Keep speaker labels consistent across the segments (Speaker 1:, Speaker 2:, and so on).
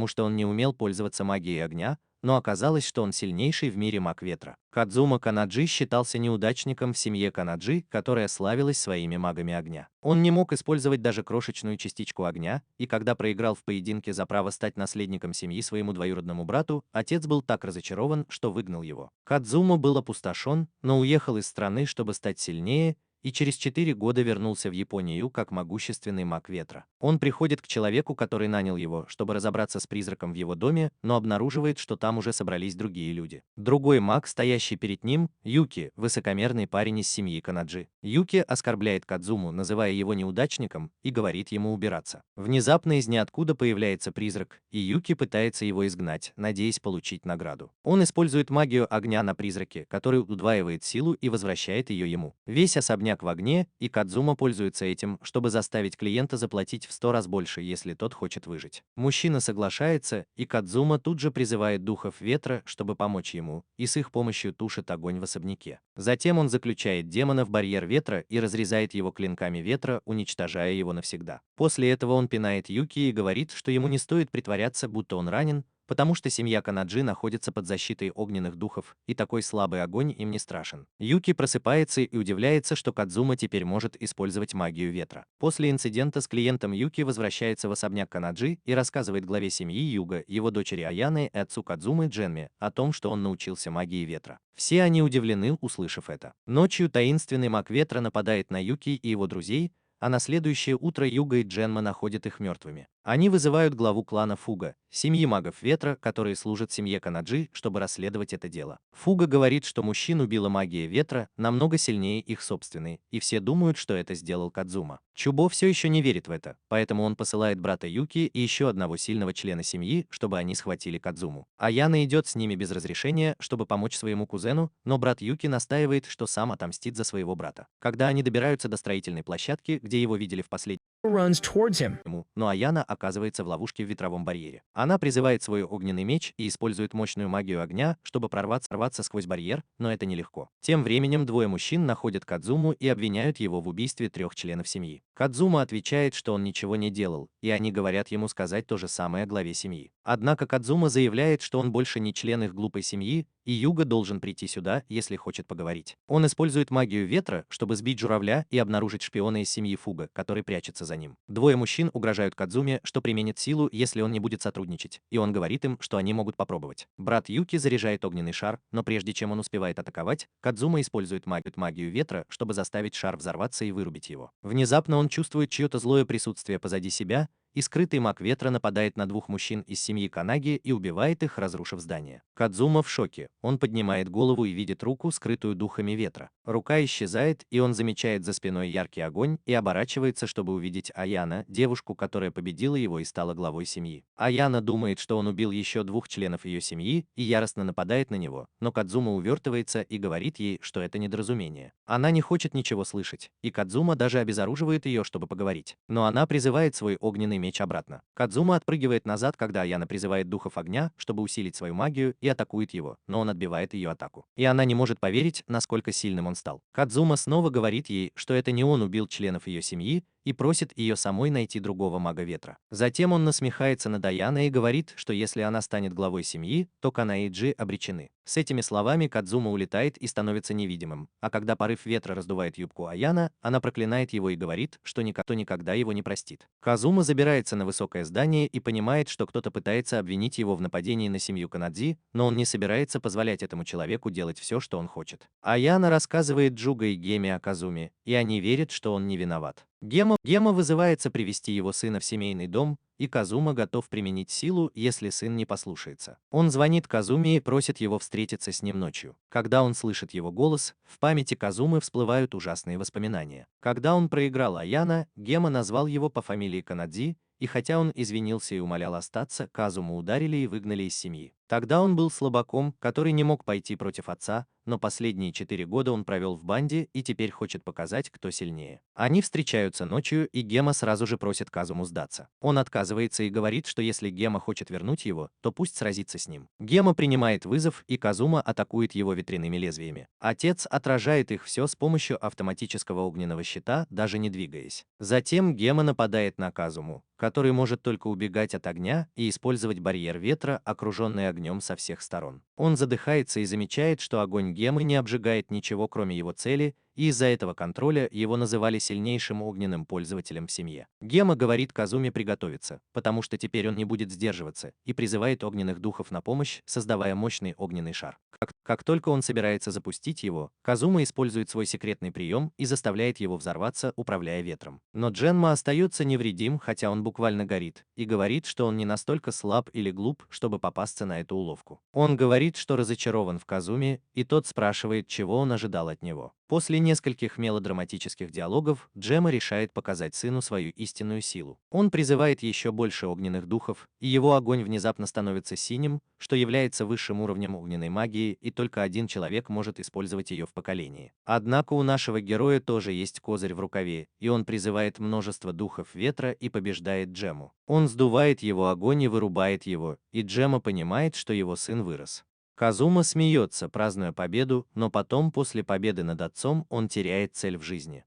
Speaker 1: потому что он не умел пользоваться магией огня, но оказалось, что он сильнейший в мире маг ветра. Кадзума Канаджи считался неудачником в семье Канаджи, которая славилась своими магами огня. Он не мог использовать даже крошечную частичку огня, и когда проиграл в поединке за право стать наследником семьи своему двоюродному брату, отец был так разочарован, что выгнал его. Кадзума был опустошен, но уехал из страны, чтобы стать сильнее, и через 4 года вернулся в Японию как могущественный маг ветра. Он приходит к человеку, который нанял его, чтобы разобраться с призраком в его доме, но обнаруживает, что там уже собрались другие люди. Другой маг, стоящий перед ним, Юки, высокомерный парень из семьи Канаджи. Юки оскорбляет Кадзуму, называя его неудачником, и говорит ему убираться. Внезапно из ниоткуда появляется призрак, и Юки пытается его изгнать, надеясь получить награду. Он использует магию огня на призраке, который удваивает силу и возвращает ее ему. Весь особняк в огне, и Кадзума пользуется этим, чтобы заставить клиента заплатить в 100 раз больше, если тот хочет выжить. Мужчина соглашается, и Кадзума тут же призывает духов ветра, чтобы помочь ему, и с их помощью тушит огонь в особняке. Затем он заключает демона в барьер ветра и разрезает его клинками ветра, уничтожая его навсегда. После этого он пинает Юки и говорит, что ему не стоит притворяться, будто он ранен, потому что семья Канаджи находится под защитой огненных духов, и такой слабый огонь им не страшен. Юки просыпается и удивляется, что Кадзума теперь может использовать магию ветра. После инцидента с клиентом Юки возвращается в особняк Канаджи и рассказывает главе семьи Юга, его дочери Аяны и отцу Кадзумы Дженме о том, что он научился магии ветра. Все они удивлены, услышав это. Ночью таинственный маг ветра нападает на Юки и его друзей, а на следующее утро Юга и Дженма находят их мертвыми. Они вызывают главу клана Фуга, семьи магов ветра, которые служат семье Канаджи, чтобы расследовать это дело. Фуга говорит, что мужчин убила магия ветра намного сильнее их собственной, и все думают, что это сделал Кадзума. Чубо все еще не верит в это, поэтому он посылает брата Юки и еще одного сильного члена семьи, чтобы они схватили Кадзуму. Аяна идет с ними без разрешения, чтобы помочь своему кузену, но брат Юки настаивает, что сам отомстит за своего брата. Когда они добираются до строительной площадки, где его видели в последний
Speaker 2: runs towards him.
Speaker 1: но Аяна оказывается в ловушке в ветровом барьере. Она призывает свой огненный меч и использует мощную магию огня, чтобы рваться сквозь барьер, но это нелегко. Тем временем двое мужчин находят Кадзуму и обвиняют его в убийстве 3 членов семьи. Кадзума отвечает, что он ничего не делал, и они говорят ему сказать то же самое главе семьи. Однако Кадзума заявляет, что он больше не член их глупой семьи, и Юга должен прийти сюда, если хочет поговорить. Он использует магию ветра, чтобы сбить журавля и обнаружить шпиона из семьи Фуга, который прячется за ним. Двое мужчин угрожают Кадзуме, что применит силу, если он не будет сотрудничать, и он говорит им, что они могут попробовать. Брат Юки заряжает огненный шар, но прежде чем он успевает атаковать, Кадзума использует магию ветра, чтобы заставить шар взорваться и вырубить его. Внезапно он чувствует чье-то злое присутствие позади себя, и скрытый маг ветра нападает на 2 мужчин из семьи Канаги и убивает их, разрушив здание. Кадзума в шоке. Он поднимает голову и видит руку, скрытую духами ветра. Рука исчезает, и он замечает за спиной яркий огонь и оборачивается, чтобы увидеть Аяна, девушку, которая победила его и стала главой семьи. Аяна думает, что он убил еще 2 членов ее семьи и яростно нападает на него, но Кадзума увертывается и говорит ей, что это недоразумение. Она не хочет ничего слышать, и Кадзума даже обезоруживает ее, чтобы поговорить. Но она призывает свой огненный меч обратно. Кадзума отпрыгивает назад, когда Аяна призывает духов огня, чтобы усилить свою магию, и атакует его, но он отбивает ее атаку. И она не может поверить, насколько сильным он стал. Кадзума снова говорит ей, что это не он убил членов ее семьи, и просит ее самой найти другого мага ветра. Затем он насмехается над Аяной и говорит, что если она станет главой семьи, то Канаиджи обречены. С этими словами Кадзума улетает и становится невидимым, а когда порыв ветра раздувает юбку Аяна, она проклинает его и говорит, что никто никогда его не простит. Казума забирается на высокое здание и понимает, что кто-то пытается обвинить его в нападении на семью Канадзи, но он не собирается позволять этому человеку делать все, что он хочет. Аяна рассказывает Джуга и Геме о Казуме, и они верят, что он не виноват. Гема вызывается привести его сына в семейный дом, и Казума готов применить силу, если сын не послушается. Он звонит Казуме и просит его встретиться с ним ночью. Когда он слышит его голос, в памяти Казумы всплывают ужасные воспоминания. Когда он проиграл Аяна, Гема назвал его по фамилии Канадзи, и хотя он извинился и умолял остаться, Казуму ударили и выгнали из семьи. Тогда он был слабаком, который не мог пойти против отца, но последние 4 года он провел в банде и теперь хочет показать, кто сильнее. Они встречаются ночью, и Гема сразу же просит Казуму сдаться. Он отказывается и говорит, что если Гема хочет вернуть его, то пусть сразится с ним. Гема принимает вызов, и Казума атакует его ветряными лезвиями. Отец отражает их все с помощью автоматического огненного щита, даже не двигаясь. Затем Гема нападает на Казуму, который может только убегать от огня и использовать барьер ветра, окруженный огнем со всех сторон. Он задыхается и замечает, что огонь Гемы не обжигает ничего, кроме его цели, и из-за этого контроля его называли сильнейшим огненным пользователем в семье. Гема говорит Казуме приготовиться, потому что теперь он не будет сдерживаться, и призывает огненных духов на помощь, создавая мощный огненный шар. Как только он собирается запустить его, Казума использует свой секретный прием и заставляет его взорваться, управляя ветром. Но Дженма остается невредим, хотя он буквально горит, и говорит, что он не настолько слаб или глуп, чтобы попасться на эту уловку. Он говорит, что разочарован в Казуме, и тот спрашивает, чего он ожидал от него. После нескольких мелодраматических диалогов Джема решает показать сыну свою истинную силу. Он призывает еще больше огненных духов, и его огонь внезапно становится синим, что является высшим уровнем огненной магии, и только один человек может использовать ее в поколении. Однако у нашего героя тоже есть козырь в рукаве, и он призывает множество духов ветра и побеждает Джему. Он сдувает его огонь и вырубает его, и Джема понимает, что его сын вырос. Казума смеется, празднуя победу, но потом, после победы над отцом, он теряет цель в жизни.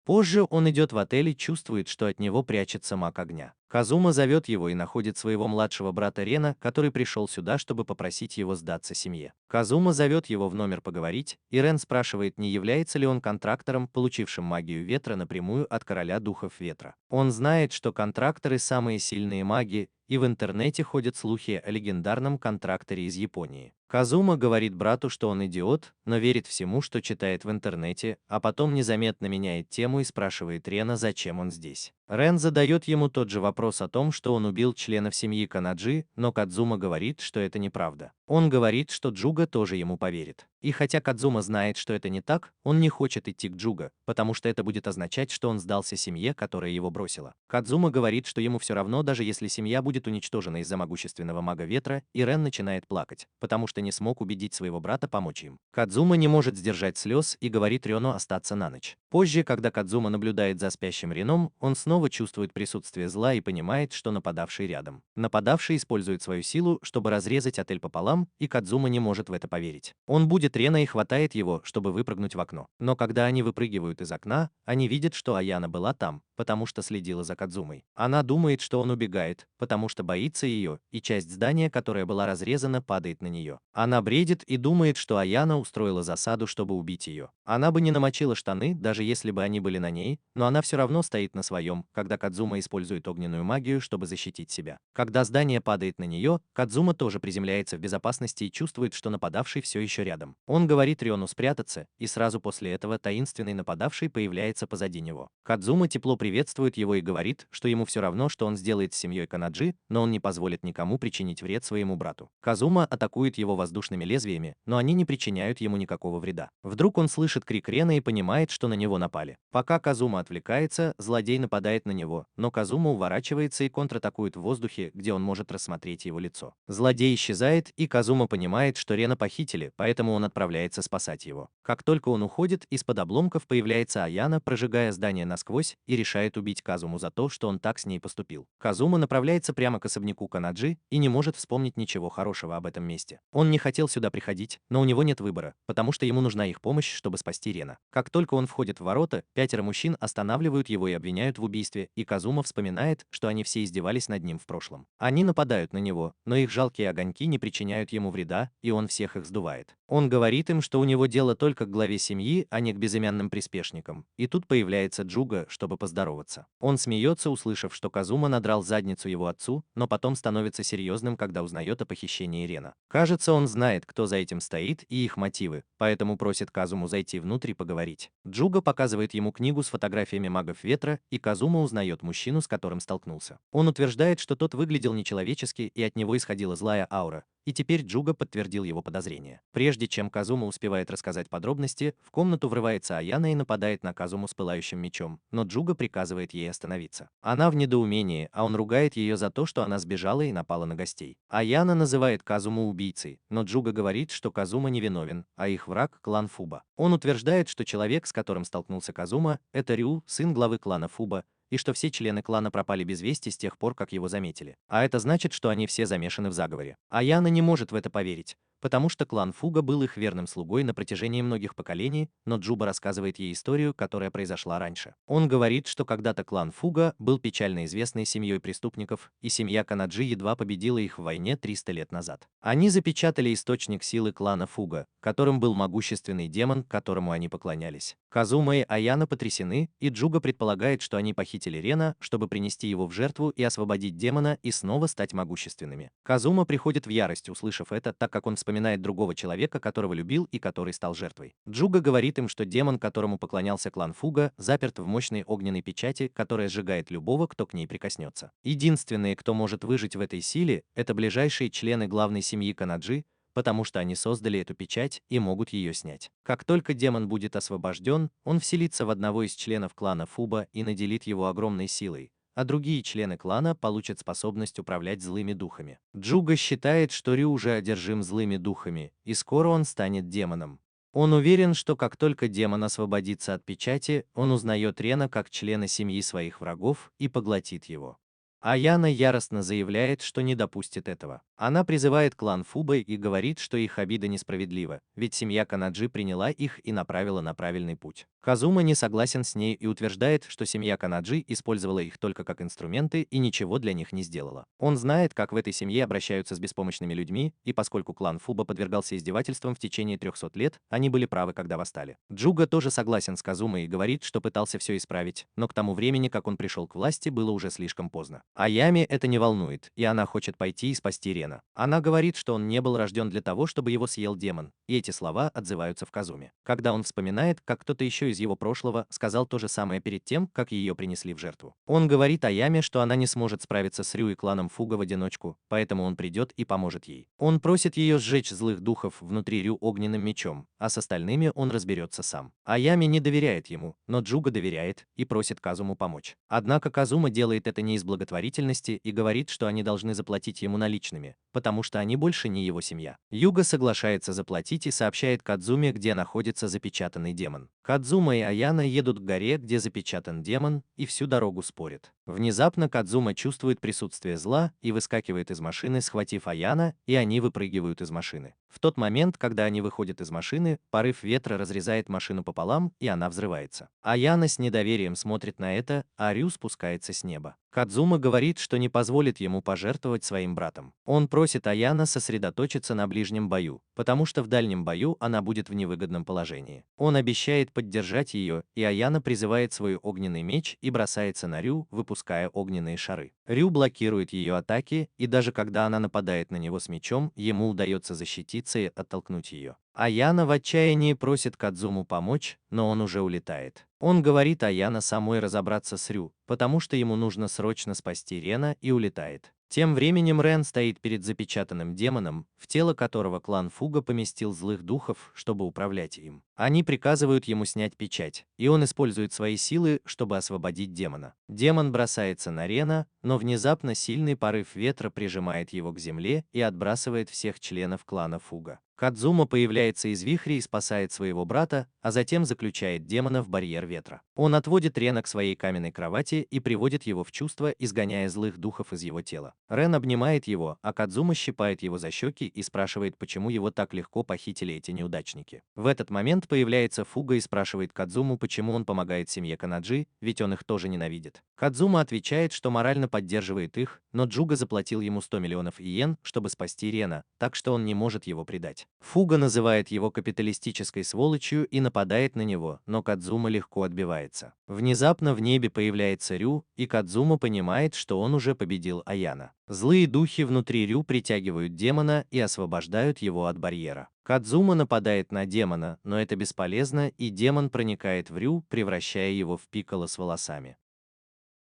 Speaker 1: Позже он идет в отель и чувствует, что от него прячется маг огня. Казума зовет его и находит своего младшего брата Рена, который пришел сюда, чтобы попросить его сдаться семье. Казума зовет его в номер поговорить, и Рен спрашивает, не является ли он контрактором, получившим магию ветра напрямую от короля духов ветра. Он знает, что контракторы самые сильные маги, и в интернете ходят слухи о легендарном контракторе из Японии. Казума говорит брату, что он идиот, но верит всему, что читает в интернете, а потом незаметно меняет тему и спрашивает Рена, зачем он здесь. Рен задает ему тот же вопрос о том, что он убил членов семьи Канаджи, но Кадзума говорит, что это неправда. Он говорит, что Джуга тоже ему поверит. И хотя Кадзума знает, что это не так, он не хочет идти к Джуга, потому что это будет означать, что он сдался семье, которая его бросила. Кадзума говорит, что ему все равно, даже если семья будет уничтожена из-за могущественного мага ветра, и Рен начинает плакать, потому что не смог убедить своего брата помочь им. Кадзума не может сдержать слез и говорит Рену остаться на ночь. Позже, когда Кадзума наблюдает за спящим Реном, он снова чувствует присутствие зла и понимает, что нападавший рядом. Нападавший использует свою силу, чтобы разрезать отель пополам, и Кадзума не может в это поверить. Он будет Рена и хватает его, чтобы выпрыгнуть в окно. Но когда они выпрыгивают из окна, они видят, что Аяна была там, потому что следила за Кадзумой. Она думает, что он убегает, потому что боится ее, и часть здания, которая была разрезана, падает на нее. Она бредит и думает, что Аяна устроила засаду, чтобы убить ее. Она бы не намочила штаны, даже если бы они были на ней, но она все равно стоит на своем, когда Кадзума использует огненную магию, чтобы защитить себя. Когда здание падает на нее, Кадзума тоже приземляется в безопасности и чувствует, что нападавший все еще рядом. Он говорит Рёну спрятаться, и сразу после этого таинственный нападавший появляется позади него. Кадзума тепло приветствует его и говорит, что ему все равно, что он сделает с семьей Канаджи, но он не позволит никому причинить вред своему брату. Казума атакует его воздушными лезвиями, но они не причиняют ему никакого вреда. Вдруг он слышит крик Рена и понимает, что на него напали. Пока Казума отвлекается, злодей нападает на него, но Казума уворачивается и контратакует в воздухе, где он может рассмотреть его лицо. Злодей исчезает, и Казума понимает, что Рена похитили, поэтому он отправляется спасать его. Как только он уходит, из-под обломков появляется Аяна, прожигая здание насквозь, и решает убить Казуму за то, что он так с ней поступил. Казума направляется прямо к особняку Канаджи и не может вспомнить ничего хорошего об этом месте. Он не хотел сюда приходить, но у него нет выбора, потому что ему нужна их помощь, чтобы спасти Рена. Как только он входит в ворота, 5 мужчин останавливают его и обвиняют в убийстве, и Казума вспоминает, что они все издевались над ним в прошлом. Они нападают на него, но их жалкие огоньки не причиняют ему вреда, и он всех их сдувает. Он говорит им, что у него дело только к главе семьи, а не к безымянным приспешникам. И тут появляется Джуга, чтобы поздороваться. Он смеется, услышав, что Казума надрал задницу его отцу, но потом становится серьезным, когда узнает о похищении Рена. Кажется, он знает, кто за этим стоит и их мотивы, поэтому просит Казуму зайти внутрь и поговорить. Джуга показывает ему книгу с фотографиями магов ветра, и Казума узнает мужчину, с которым столкнулся. Он утверждает, что тот выглядел нечеловечески и от него исходила злая аура, и теперь Джуга подтвердил его подозрения. Прежде чем Казума успевает рассказать подробности, в комнату врывается Аяна и нападает на Казуму с пылающим мечом, но Джуга приказывает ей остановиться. Она в недоумении, а он ругает ее за то, что она сбежала и напала на гостей. Аяна называет Казуму убийцей, но Джуга говорит, что Казума невиновен, а их враг – клан Фуба. Он утверждает, что человек, с которым столкнулся Казума, это Рю, сын главы клана Фуба, и что все члены клана пропали без вести с тех пор, как его заметили. А это значит, что они все замешаны в заговоре. Аяна не может в это поверить, потому что клан Фуга был их верным слугой на протяжении многих поколений, но Джуба рассказывает ей историю, которая произошла раньше. Он говорит, что когда-то клан Фуга был печально известной семьей преступников, и семья Канаджи едва победила их в войне 300 лет назад. Они запечатали источник силы клана Фуга, которым был могущественный демон, которому они поклонялись. Казума и Аяна потрясены, и Джуга предполагает, что они похитили Рена, чтобы принести его в жертву и освободить демона и снова стать могущественными. Казума приходит в ярость, услышав это, так как он вспоминает другого человека, которого любил и который стал жертвой. Джуга говорит им, что демон, которому поклонялся клан Фуга, заперт в мощной огненной печати, которая сжигает любого, кто к ней прикоснется. Единственные, кто может выжить в этой силе, это ближайшие члены главной семьи Канаджи, потому что они создали эту печать и могут ее снять. Как только демон будет освобожден, он вселится в одного из членов клана Фуба и наделит его огромной силой, а другие члены клана получат способность управлять злыми духами. Джуга считает, что Рю уже одержим злыми духами, и скоро он станет демоном. Он уверен, что как только демон освободится от печати, он узнает Рена как члена семьи своих врагов и поглотит его. Аяна яростно заявляет, что не допустит этого. Она призывает клан Фуба и говорит, что их обида несправедлива, ведь семья Канаджи приняла их и направила на правильный путь. Казума не согласен с ней и утверждает, что семья Канаджи использовала их только как инструменты и ничего для них не сделала. Он знает, как в этой семье обращаются с беспомощными людьми, и поскольку клан Фуба подвергался издевательствам в течение 300 лет, они были правы, когда восстали. Джуга тоже согласен с Казумой и говорит, что пытался все исправить, но к тому времени, как он пришел к власти, было уже слишком поздно. Аями это не волнует, и она хочет пойти и спасти Рена. Она говорит, что он не был рожден для того, чтобы его съел демон, и эти слова отзываются в Казуме. Когда он вспоминает, как кто-то еще из его прошлого сказал то же самое перед тем, как ее принесли в жертву. Он говорит Аяме, что она не сможет справиться с Рю и кланом Фуга в одиночку, поэтому он придет и поможет ей. Он просит ее сжечь злых духов внутри Рю огненным мечом, а с остальными он разберется сам. Аями не доверяет ему, но Джуга доверяет и просит Казуму помочь. Однако Казума делает это не из благотворительности и говорит, что они должны заплатить ему наличными, потому что они больше не его семья. Юга соглашается заплатить и сообщает Кадзуме, где находится запечатанный демон. Кадзума и Аяна едут к горе, где запечатан демон, и всю дорогу спорят. Внезапно Кадзума чувствует присутствие зла и выскакивает из машины, схватив Аяна, и они выпрыгивают из машины. В тот момент, когда они выходят из машины, порыв ветра разрезает машину пополам, и она взрывается. Аяна с недоверием смотрит на это, а Рю спускается с неба. Кадзума говорит, что не позволит ему пожертвовать своим братом. Он просит Аяна сосредоточиться на ближнем бою, потому что в дальнем бою она будет в невыгодном положении. Он обещает поддержать ее, и Аяна призывает свой огненный меч и бросается на Рю, выпуская огненные шары. Рю блокирует ее атаки, и даже когда она нападает на него с мечом, ему удается защититься и оттолкнуть ее. Аяна в отчаянии просит Кадзуму помочь, но он уже улетает. Он говорит Аяна самой разобраться с Рю, потому что ему нужно срочно спасти Рена, и улетает. Тем временем Рен стоит перед запечатанным демоном, в тело которого клан Фуга поместил злых духов, чтобы управлять им. Они приказывают ему снять печать, и он использует свои силы, чтобы освободить демона. Демон бросается на Рена, но внезапно сильный порыв ветра прижимает его к земле и отбрасывает всех членов клана Фуга. Кадзума появляется из вихря и спасает своего брата, а затем заключает демона в барьер ветра. Он отводит Рена к своей каменной кровати и приводит его в чувство, изгоняя злых духов из его тела. Рен обнимает его, а Кадзума щипает его за щеки и спрашивает, почему его так легко похитили эти неудачники. В этот момент появляется Фуга и спрашивает Кадзуму, почему он помогает семье Канаджи, ведь он их тоже ненавидит. Кадзума отвечает, что морально поддерживает их, но Джуга заплатил ему 100 миллионов иен, чтобы спасти Рена, так что он не может его предать. Фуга называет его капиталистической сволочью и нападает на него, но Кадзума легко отбивается. Внезапно в небе появляется Рю, и Кадзума понимает, что он уже победил Аяна. Злые духи внутри Рю притягивают демона и освобождают его от барьера. Кадзума нападает на демона, но это бесполезно, и демон проникает в Рю, превращая его в Пикколо с волосами.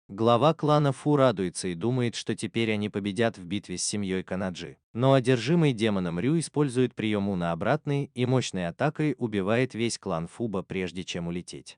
Speaker 1: Глава клана Фу радуется и думает, что теперь они победят в битве с семьей Канаджи. Но одержимый демоном Рю использует прием Уна обратный и мощной атакой убивает весь клан Фуба, прежде чем улететь.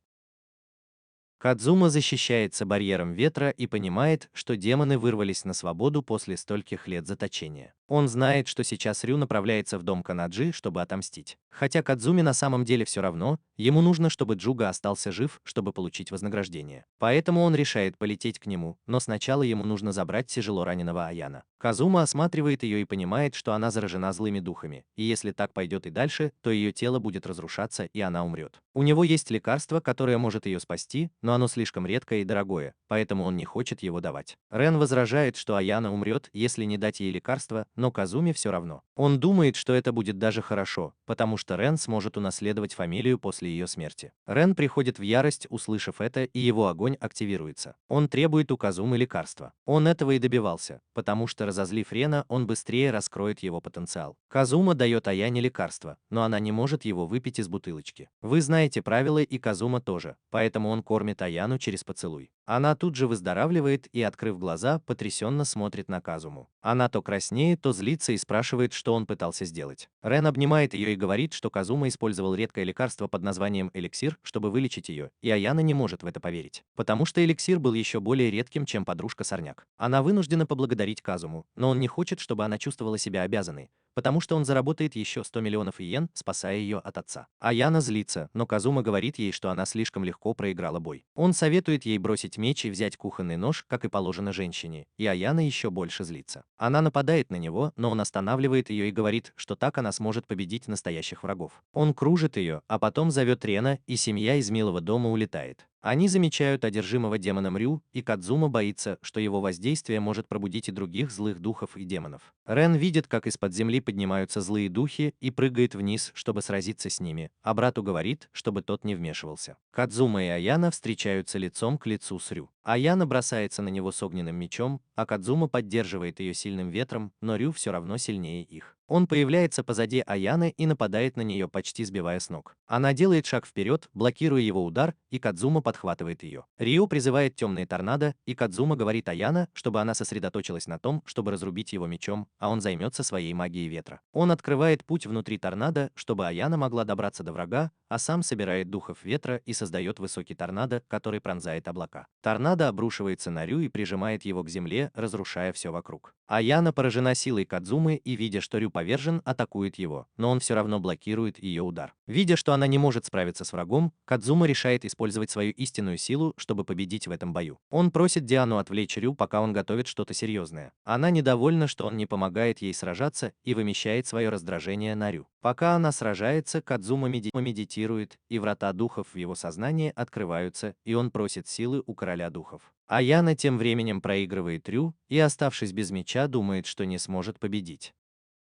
Speaker 1: Кадзума защищается барьером ветра и понимает, что демоны вырвались на свободу после стольких лет заточения. Он знает, что сейчас Рю направляется в дом Канаджи, чтобы отомстить. Хотя Кадзуме на самом деле все равно, ему нужно, чтобы Джуга остался жив, чтобы получить вознаграждение. Поэтому он решает полететь к нему, но сначала ему нужно забрать тяжело раненого Аяна. Казума осматривает ее и понимает, что она заражена злыми духами, и если так пойдет и дальше, то ее тело будет разрушаться и она умрет. У него есть лекарство, которое может ее спасти, но оно слишком редкое и дорогое, поэтому он не хочет его давать. Рен возражает, что Аяна умрет, если не дать ей лекарство, но Казуме все равно. Он думает, что это будет даже хорошо, потому что Рен сможет унаследовать фамилию после ее смерти. Рен приходит в ярость, услышав это, и его огонь активируется. Он требует у Казумы лекарства. Он этого и добивался, потому что, разозлив Рена, он быстрее раскроет его потенциал. Казума дает Аяне лекарство, но она не может его выпить из бутылочки. Вы знаете правила, и Казума тоже, поэтому он кормит Аяну через поцелуй. Она тут же выздоравливает и, открыв глаза, потрясенно смотрит на Казуму. Она то краснеет, то злится и спрашивает, что он пытался сделать. Рен обнимает ее и говорит, что Казума использовал редкое лекарство под названием эликсир, чтобы вылечить ее, и Аяна не может в это поверить, потому что эликсир был еще более редким, чем подружка-сорняк. Она вынуждена поблагодарить Казуму, но он не хочет, чтобы она чувствовала себя обязанной, потому что он заработает еще 100 миллионов иен, спасая ее от отца. Аяна злится, но Казума говорит ей, что она слишком легко проиграла бой. Он советует ей бросить меч и взять кухонный нож, как и положено женщине, и Аяна еще больше злится. Она нападает на него, но он останавливает ее и говорит, что так она сможет победить настоящих врагов. Он кружит ее, а потом зовет Рена, и семья из милого дома улетает. Они замечают одержимого демоном Рю, и Кадзума боится, что его воздействие может пробудить и других злых духов и демонов. Рен видит, как из-под земли поднимаются злые духи и прыгает вниз, чтобы сразиться с ними, а брату говорит, чтобы тот не вмешивался. Кадзума и Аяна встречаются лицом к лицу с Рю. Аяна бросается на него с огненным мечом, а Кадзума поддерживает ее сильным ветром, но Рю все равно сильнее их. Он появляется позади Аяны и нападает на нее, почти сбивая с ног. Она делает шаг вперед, блокируя его удар, и Кадзума подхватывает ее. Рио призывает темные торнадо, и Кадзума говорит Аяна, чтобы она сосредоточилась на том, чтобы разрубить его мечом, а он займется своей магией ветра. Он открывает путь внутри торнадо, чтобы Аяна могла добраться до врага, а сам собирает духов ветра и создает высокий торнадо, который пронзает облака. Торнадо обрушивается на Рю и прижимает его к земле, разрушая все вокруг. Аяна поражена силой Кадзумы и, видя, что Рю повержен, атакует его, но он все равно блокирует ее удар. Видя, что она не может справиться с врагом, Кадзума решает использовать свою истинную силу, чтобы победить в этом бою. Он просит Диану отвлечь Рю, пока он готовит что-то серьезное. Она недовольна, что он не помогает ей сражаться, и вымещает свое раздражение на Рю. Пока она сражается, Кадзума медитирует, и врата духов в его сознании открываются, и он просит силы у короля духов. Аяна тем временем проигрывает Рю и, оставшись без меча, думает, что не сможет победить.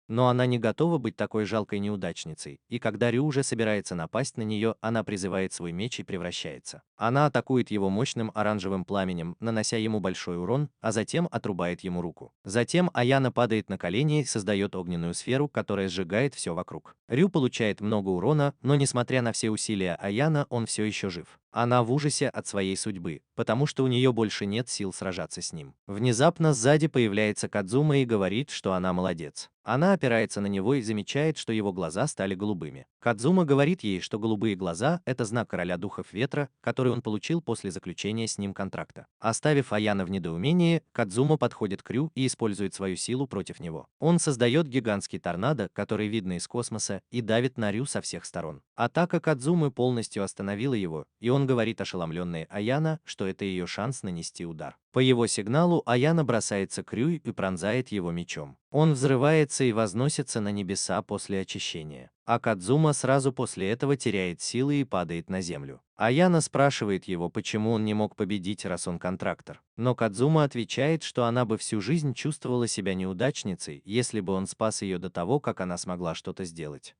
Speaker 1: Но она не готова быть такой жалкой неудачницей, и когда Рю уже собирается напасть на нее, она призывает свой меч и превращается. Она атакует его мощным оранжевым пламенем, нанося ему большой урон, а затем отрубает ему руку. Затем Аяна падает на колени и создает огненную сферу, которая сжигает все вокруг. Рю получает много урона, но несмотря на все усилия Аяна, он все еще жив. Она в ужасе от своей судьбы, потому что у нее больше нет сил сражаться с ним. Внезапно сзади появляется Кадзума и говорит, что она молодец. Она опирается на него и замечает, что его глаза стали голубыми. Кадзума говорит ей, что голубые глаза – это знак короля духов ветра, который он получил после заключения с ним контракта. Оставив Аяна в недоумении, Кадзума подходит к Рю и использует свою силу против него. Он создает гигантский торнадо, который видно из космоса, и давит на Рю со всех сторон. Атака Кадзумы полностью остановила его, и он говорит ошеломленной Аяна, что это ее шанс нанести удар. По его сигналу Аяна бросается к Рю и пронзает его мечом. Он взрывается и возносится на небеса после очищения. А Кадзума сразу после этого теряет силы и падает на землю. Аяна спрашивает его, почему он не мог победить, раз он контрактор. Но Кадзума отвечает, что она бы всю жизнь чувствовала себя неудачницей, если бы он спас ее до того, как она смогла что-то сделать.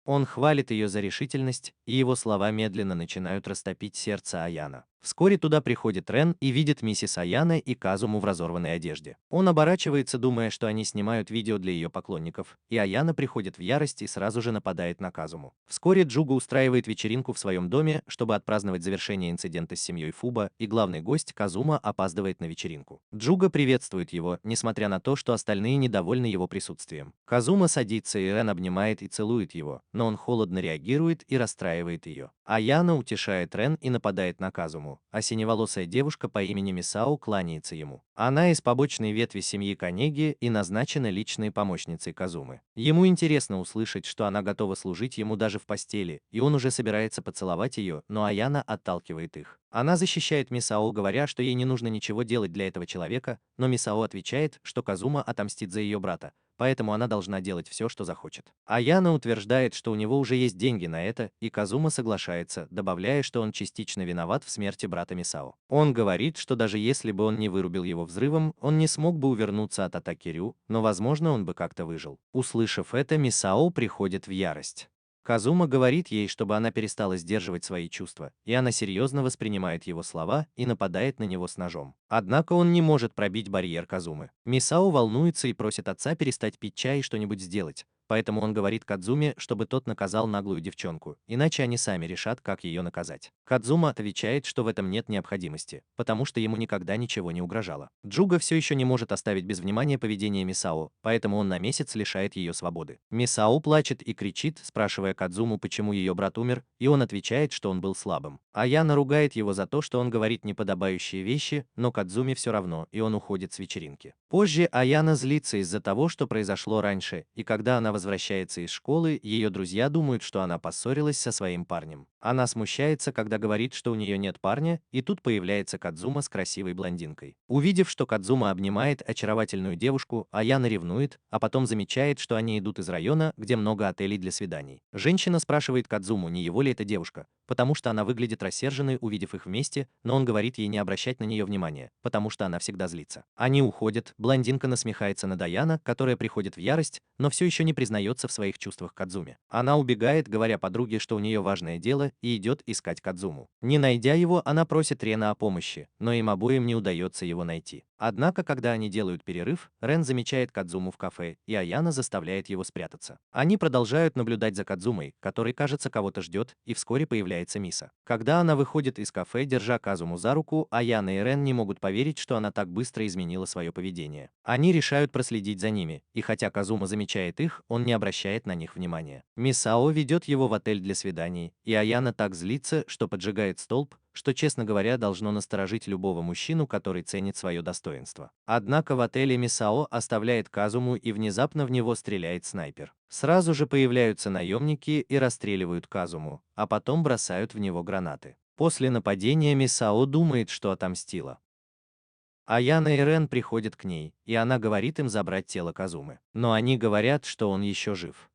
Speaker 1: Он хвалит ее за решительность, и его слова медленно начинают растопить сердце Аяна. Вскоре туда приходит Рен и видит миссис Аяна и Казуму в разорванной одежде. Он оборачивается, думая, что они снимают видео для ее поклонников, и Аяна приходит в ярость и сразу же нападает на Казуму. Вскоре Джуга устраивает вечеринку в своем доме, чтобы отпраздновать завершение инцидента с семьей Фуба, и главный гость Казума опаздывает на вечеринку. Джуга приветствует его, несмотря на то, что остальные недовольны его присутствием. Казума садится, и Рен обнимает и целует его, но он холодно реагирует и расстраивает ее. Аяна утешает Рен и нападает на Казуму, а синеволосая девушка по имени Мисао кланяется ему. Она из побочной ветви семьи Канеги и назначена личной помощницей Казумы. Ему интересно услышать, что она готова служить ему даже в постели, и он уже собирается поцеловать ее, но Аяна отталкивает их. Она защищает Мисао, говоря, что ей не нужно ничего делать для этого человека, но Мисао отвечает, что Казума отомстит за ее брата, поэтому она должна делать все, что захочет. Аяна утверждает, что у него уже есть деньги на это, и Казума соглашается, добавляя, что он частично виноват в смерти брата Мисао. Он говорит, что даже если бы он не вырубил его взрывом, он не смог бы увернуться от атаки Рю, но, возможно, он бы как-то выжил. Услышав это, Мисао приходит в ярость. Казума говорит ей, чтобы она перестала сдерживать свои чувства, и она серьезно воспринимает его слова и нападает на него с ножом. Однако он не может пробить барьер Казумы. Мисао волнуется и просит отца перестать пить чай и что-нибудь сделать, поэтому он говорит Кадзуме, чтобы тот наказал наглую девчонку, иначе они сами решат, как ее наказать. Кадзума отвечает, что в этом нет необходимости, потому что ему никогда ничего не угрожало. Джуга все еще не может оставить без внимания поведение Мисао, поэтому он на месяц лишает ее свободы. Мисао плачет и кричит, спрашивая Кадзуму, почему ее брат умер, и он отвечает, что он был слабым. Аяна ругает его за то, что он говорит неподобающие вещи, но Кадзуме все равно, и он уходит с вечеринки. Позже Аяна злится из-за того, что произошло раньше, и когда она возвращается из школы, ее друзья думают, что она поссорилась со своим парнем. Она смущается, когда говорит, что у нее нет парня, и тут появляется Кадзума с красивой блондинкой. Увидев, что Кадзума обнимает очаровательную девушку, Аяна ревнует, а потом замечает, что они идут из района, где много отелей для свиданий. Женщина спрашивает Кадзуму, не его ли это девушка, потому что она выглядит рассерженной, увидев их вместе, но он говорит ей не обращать на нее внимания, потому что она всегда злится. Они уходят, блондинка насмехается над Аяна, которая приходит в ярость, но все еще не признается в своих чувствах к Кадзуме. Она убегает, говоря подруге, что у нее важное дело, и идет искать Кадзуму. Не найдя его, она просит Рена о помощи, но им обоим не удается его найти. Однако, когда они делают перерыв, Рен замечает Кадзуму в кафе, и Аяна заставляет его спрятаться. Они продолжают наблюдать за Кадзумой, который, кажется, кого-то ждет, и вскоре появляется Миса. Когда она выходит из кафе, держа Казуму за руку, Аяна и Рен не могут поверить, что она так быстро изменила свое поведение. Они решают проследить за ними, и хотя Казума замечает их, он не обращает на них внимания. Мисао ведет его в отель для свиданий, и Аяна так злится, что поджигает столб, что, честно говоря, должно насторожить любого мужчину, который ценит свое достоинство. Однако в отеле Мисао оставляет Казуму, и внезапно в него стреляет снайпер. Сразу же появляются наемники и расстреливают Казуму, а потом бросают в него гранаты. После нападения Мисао думает, что отомстила. Аяна и Рен приходят к ней, и она говорит им забрать тело Казумы. Но они говорят, что он еще жив.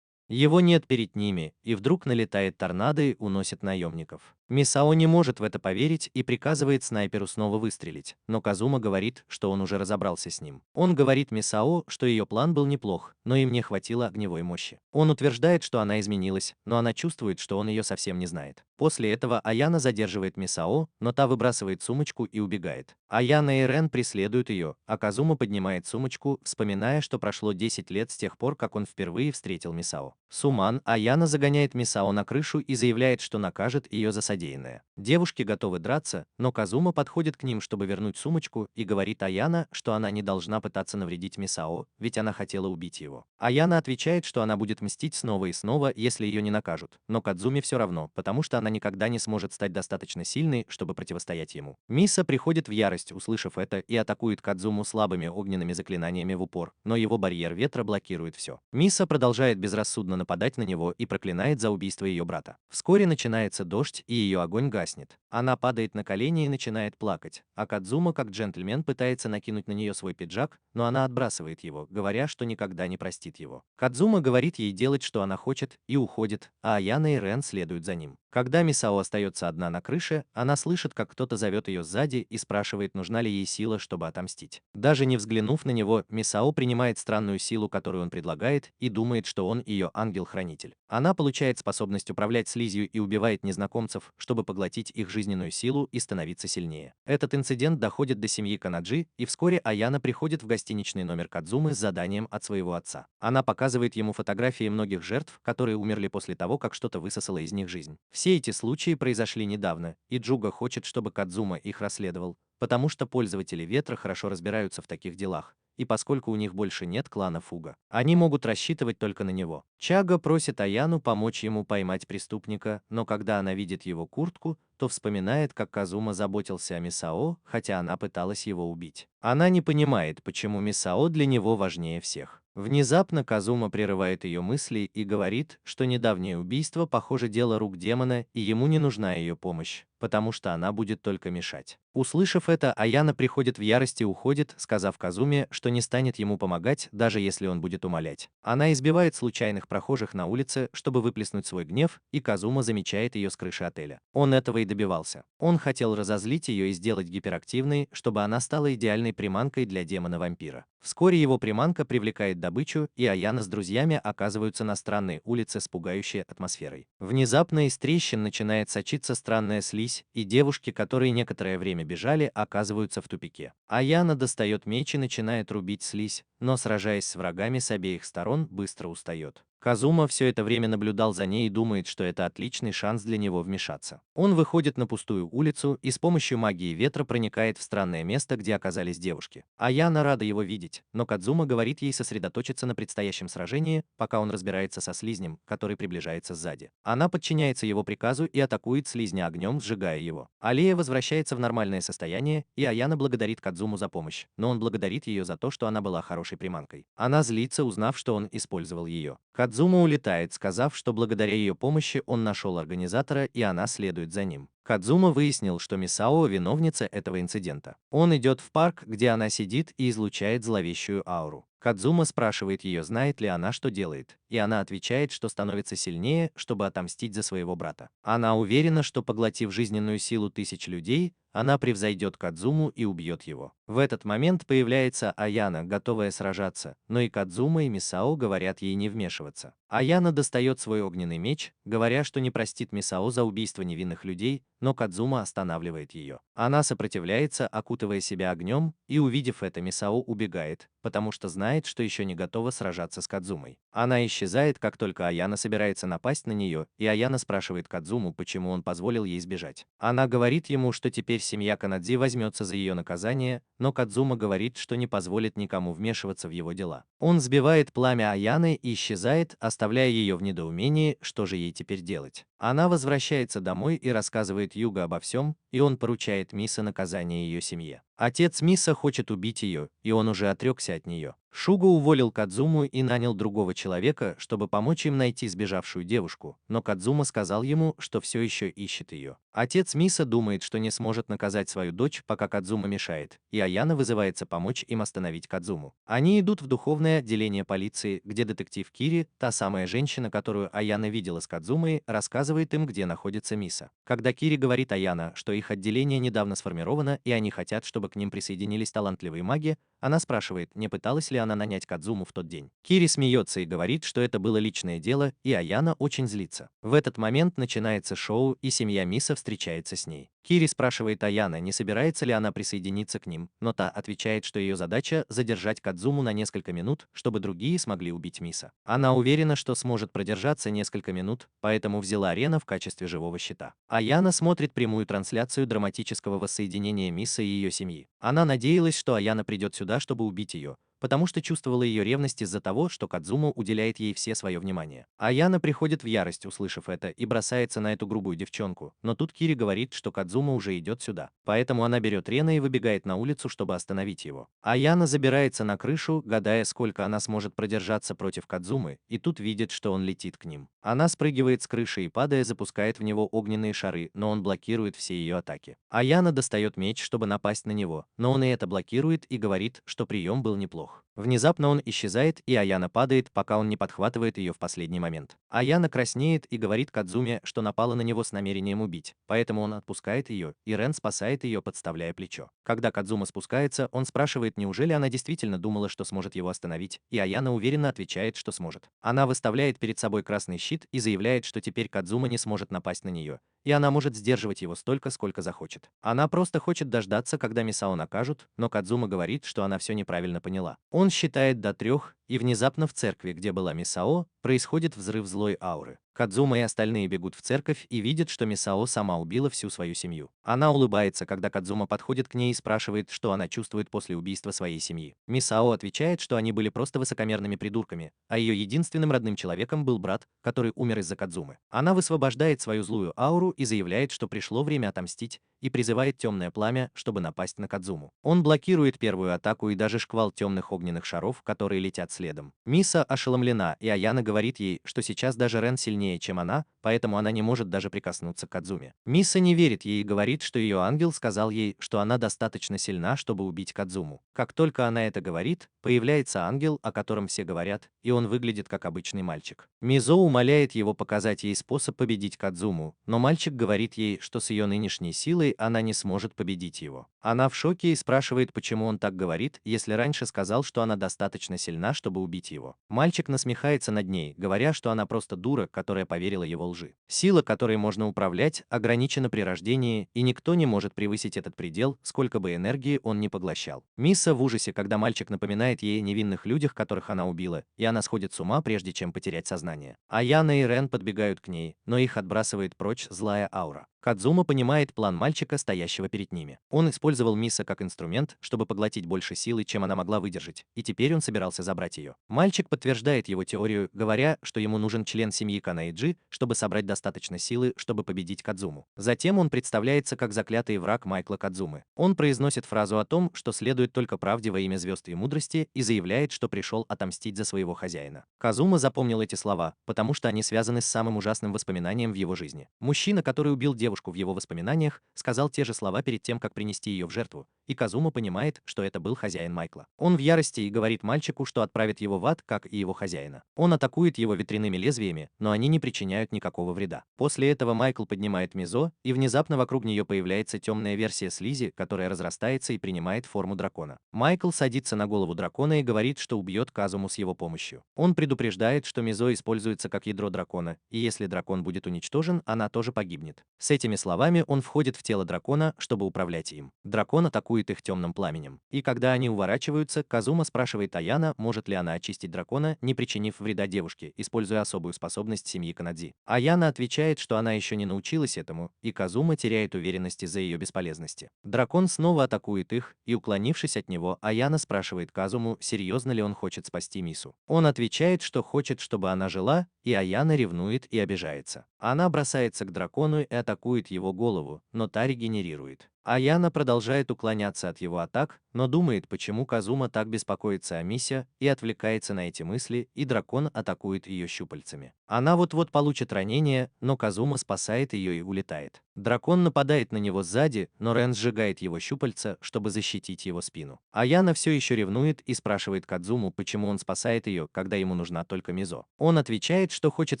Speaker 1: Его нет перед ними, и вдруг налетает торнадо и уносит наемников. Мисао не может в это поверить и приказывает снайперу снова выстрелить, но Казума говорит, что он уже разобрался с ним. Он говорит Мисао, что ее план был неплох, но им не хватило огневой мощи. Он утверждает, что она изменилась, но она чувствует, что он ее совсем не знает. После этого Аяна задерживает Мисао, но та выбрасывает сумочку и убегает. Аяна и Рен преследуют ее, а Казума поднимает сумочку, вспоминая, что прошло 10 лет с тех пор, как он впервые встретил Мисао. Суман, Аяна загоняет Мисао на крышу и заявляет, что накажет ее за содеянное. Девушки готовы драться, но Казума подходит к ним, чтобы вернуть сумочку, и говорит Аяна, что она не должна пытаться навредить Мисао, ведь она хотела убить его. Аяна отвечает, что она будет мстить снова и снова, если ее не накажут, но Кадзуме все равно, потому что она никогда не сможет стать достаточно сильной, чтобы противостоять ему. Миса приходит в ярость, услышав это, и атакует Кадзуму слабыми огненными заклинаниями в упор, но его барьер ветра блокирует все. Миса продолжает безрассудно нападать на него и проклинает за убийство ее брата. Вскоре начинается дождь, и ее огонь гаснет. Она падает на колени и начинает плакать, а Кадзума, как джентльмен, пытается накинуть на нее свой пиджак, но она отбрасывает его, говоря, что никогда не простит его. Кадзума говорит ей делать, что она хочет, и уходит, а Аяна и Рен следуют за ним. Когда Мисао остается одна на крыше, она слышит, как кто-то зовет ее сзади и спрашивает, нужна ли ей сила, чтобы отомстить. Даже не взглянув на него, Мисао принимает странную силу, которую он предлагает, и думает, что он ее ангел-хранитель. Она получает способность управлять слизью и убивает незнакомцев, чтобы поглотить их жизнь. жизненную силу и становиться сильнее. Этот инцидент доходит до семьи Канаджи, и вскоре Аяна приходит в гостиничный номер Кадзумы с заданием от своего отца. Она показывает ему фотографии многих жертв, которые умерли после того, как что-то высосало из них жизнь. Все эти случаи произошли недавно, и Джуга хочет, чтобы Кадзума их расследовал, потому что пользователи ветра хорошо разбираются в таких делах, и поскольку у них больше нет клана Фуга, они могут рассчитывать только на него. Чага просит Аяну помочь ему поймать преступника, но когда она видит его куртку, то вспоминает, как Казума заботился о Мисао, хотя она пыталась его убить. Она не понимает, почему Мисао для него важнее всех. Внезапно Казума прерывает ее мысли и говорит, что недавнее убийство, похоже, дело рук демона, и ему не нужна ее помощь, потому что она будет только мешать. Услышав это, Аяна приходит в ярость и уходит, сказав Казуме, что не станет ему помогать, даже если он будет умолять. Она избивает случайных прохожих на улице, чтобы выплеснуть свой гнев, и Казума замечает ее с крыши отеля. Он этого и добивался. Он хотел разозлить ее и сделать гиперактивной, чтобы она стала идеальной приманкой для демона-вампира. Вскоре его приманка привлекает добычу, и Аяна с друзьями оказываются на странной улице с пугающей атмосферой. Внезапно из трещин начинает сочиться странная слизь, и девушки, которые некоторое время бежали, оказываются в тупике. Аяна достает меч и начинает рубить слизь, но, сражаясь с врагами с обеих сторон, быстро устает. Казума все это время наблюдал за ней и думает, что это отличный шанс для него вмешаться. Он выходит на пустую улицу и с помощью магии ветра проникает в странное место, где оказались девушки. Аяна рада его видеть, но Кадзума говорит ей сосредоточиться на предстоящем сражении, пока он разбирается со слизнем, который приближается сзади. Она подчиняется его приказу и атакует слизня огнем, сжигая его. Аллея возвращается в нормальное состояние, и Аяна благодарит Кадзуму за помощь, но он благодарит ее за то, что она была хорошей приманкой. Она злится, узнав, что он использовал ее. Кадзума улетает, сказав, что благодаря ее помощи он нашел организатора, и она следует за ним. Кадзума выяснил, что Мисао виновница этого инцидента. Он идет в парк, где она сидит и излучает зловещую ауру. Кадзума спрашивает ее, знает ли она, что делает, и она отвечает, что становится сильнее, чтобы отомстить за своего брата. Она уверена, что, поглотив жизненную силу тысяч людей, она превзойдет Кадзуму и убьет его. В этот момент появляется Аяна, готовая сражаться, но и Кадзума и Мисао говорят ей не вмешиваться. Аяна достает свой огненный меч, говоря, что не простит Мисао за убийство невинных людей, но Кадзума останавливает ее. Она сопротивляется, окутывая себя огнем, и, увидев это, Мисао убегает, потому что знает, что еще не готова сражаться с Кадзумой. Она исчезает, как только Аяна собирается напасть на нее, и Аяна спрашивает Кадзуму, почему он позволил ей сбежать. Она говорит ему, что теперь семья Канадзи возьмется за ее наказание, но Кадзума говорит, что не позволит никому вмешиваться в его дела. Он сбивает пламя Аяны и исчезает, оставляя ее в недоумении, что же ей теперь делать. Она возвращается домой и рассказывает Юга обо всем, и он поручает Миса наказание ее семье. Отец Миса хочет убить ее, и он уже отрекся от нее. Шуга уволил Кадзуму и нанял другого человека, чтобы помочь им найти сбежавшую девушку, но Кадзума сказал ему, что все еще ищет ее. Отец Миса думает, что не сможет наказать свою дочь, пока Кадзума мешает, и Аяна вызывается помочь им остановить Кадзуму. Они идут в духовное отделение полиции, где детектив Кири, та самая женщина, которую Аяна видела с Кадзумой, рассказывает им, где находится Миса. Когда Кири говорит Аяна, что их отделение недавно сформировано и они хотят, чтобы к ним присоединились талантливые маги, она спрашивает, не пыталась ли она нанять Кадзуму в тот день. Кири смеется и говорит, что это было личное дело, и Аяна очень злится. В этот момент начинается шоу, и семья Миса встречается с ней. Кири спрашивает Аяна, не собирается ли она присоединиться к ним, но та отвечает, что ее задача – задержать Кадзуму на несколько минут, чтобы другие смогли убить Миса. Она уверена, что сможет продержаться несколько минут, поэтому взяла Рена в качестве живого щита. Аяна смотрит прямую трансляцию драматического воссоединения Миса и ее семьи. Она надеялась, что Аяна придет сюда, чтобы убить ее, потому что чувствовала ее ревность из-за того, что Кадзума уделяет ей все свое внимание. Аяна приходит в ярость, услышав это, и бросается на эту грубую девчонку, но тут Кири говорит, что Кадзума уже идет сюда. Поэтому она берет Рена и выбегает на улицу, чтобы остановить его. Аяна забирается на крышу, гадая, сколько она сможет продержаться против Кадзумы, и тут видит, что он летит к ним. Она спрыгивает с крыши и, падая, запускает в него огненные шары, но он блокирует все ее атаки. Аяна достает меч, чтобы напасть на него, но он и это блокирует и говорит, что прием был неплох. Внезапно он исчезает, и Аяна падает, пока он не подхватывает ее в последний момент. Аяна краснеет и говорит Кадзуме, что напала на него с намерением убить, поэтому он отпускает ее, и Рен спасает ее, подставляя плечо. Когда Кадзума спускается, он спрашивает, неужели она действительно думала, что сможет его остановить, и Аяна уверенно отвечает, что сможет. Она выставляет перед собой красный щит и заявляет, что теперь Кадзума не сможет напасть на нее, и она может сдерживать его столько, сколько захочет. Она просто хочет дождаться, когда Мисао накажут, но Кадзума говорит, что она все неправильно поняла. Он считает до 3, и внезапно в церкви, где была Мисао, происходит взрыв злой ауры. Кадзума и остальные бегут в церковь и видят, что Мисао сама убила всю свою семью. Она улыбается, когда Кадзума подходит к ней и спрашивает, что она чувствует после убийства своей семьи. Мисао отвечает, что они были просто высокомерными придурками, а ее единственным родным человеком был брат, который умер из-за Кадзумы. Она высвобождает свою злую ауру и заявляет, что пришло время отомстить, и призывает темное пламя, чтобы напасть на Кадзуму. Он блокирует первую атаку и даже шквал темных огненных шаров, которые летят следом. Миса ошеломлена, и Аяна говорит ей, что сейчас даже Рен сильнее, чем она, поэтому она не может даже прикоснуться к Кадзуме. Миса не верит ей и говорит, что ее ангел сказал ей, что она достаточно сильна, чтобы убить Кадзуму. Как только она это говорит, появляется ангел, о котором все говорят, и он выглядит как обычный мальчик. Мизо умоляет его показать ей способ победить Кадзуму, но мальчик говорит ей, что с ее нынешней силой она не сможет победить его. Она в шоке и спрашивает, почему он так говорит, если раньше сказал, что она достаточно сильна, чтобы убить его. Мальчик насмехается над ней, говоря, что она просто дура, которая поверила его лжи. Сила, которой можно управлять, ограничена при рождении, и никто не может превысить этот предел, сколько бы энергии он ни поглощал. Миса в ужасе, когда мальчик напоминает ей о невинных людях, которых она убила, и она сходит с ума, прежде чем потерять сознание. Аяна и Рен подбегают к ней, но их отбрасывает прочь злая аура. Кадзума понимает план мальчика, стоящего перед ними. Он использовал Миса как инструмент, чтобы поглотить больше силы, чем она могла выдержать, и теперь он собирался забрать ее. Мальчик подтверждает его теорию, говоря, что ему нужен член семьи Канаиджи, чтобы собрать достаточно силы, чтобы победить Кадзуму. Затем он представляется как заклятый враг Майкла Кадзумы. Он произносит фразу о том, что следует только правде во имя звезд и мудрости, и заявляет, что пришел отомстить за своего хозяина. Кадзума запомнил эти слова, потому что они связаны с самым ужасным воспоминанием в его жизни. Мужчина, который убил девушку в его воспоминаниях, сказал те же слова перед тем, как принести ее в жертву, и Кадзума понимает, что это был хозяин Майкла. Он в ярости и говорит мальчику, что отправит его в ад, как и его хозяина. Он атакует его ветряными лезвиями, но они не причиняют никакого вреда. После этого Майкл поднимает Мизо, и внезапно вокруг нее появляется темная версия слизи, которая разрастается и принимает форму дракона. Майкл садится на голову дракона и говорит, что убьет Казуму с его помощью. Он предупреждает, что Мизо используется как ядро дракона, и если дракон будет уничтожен, она тоже погибнет. С этими словами он входит в тело дракона, чтобы управлять им. Дракон атакует их темным пламенем. И когда они уворачиваются, Казума спрашивает Аяна, может ли она очистить дракона, не причинив вреда девушке, используя особую способность семьи Канадзи. Аяна отвечает, что она еще не научилась этому, и Казума теряет уверенность из-за ее бесполезности. Дракон снова атакует их, и уклонившись от него, Аяна спрашивает Казуму, серьезно ли он хочет спасти Мису. Он отвечает, что хочет, чтобы она жила, и Аяна ревнует и обижается. Она бросается к дракону и атакует его голову, но та регенерирует. Аяна продолжает уклоняться от его атак, но думает, почему Казума так беспокоится о Мисе, и отвлекается на эти мысли, и дракон атакует ее щупальцами. Она вот-вот получит ранение, но Казума спасает ее и улетает. Дракон нападает на него сзади, но Рен сжигает его щупальца, чтобы защитить его спину. Аяна все еще ревнует и спрашивает Кадзуму, почему он спасает ее, когда ему нужна только Мизо. Он отвечает, что хочет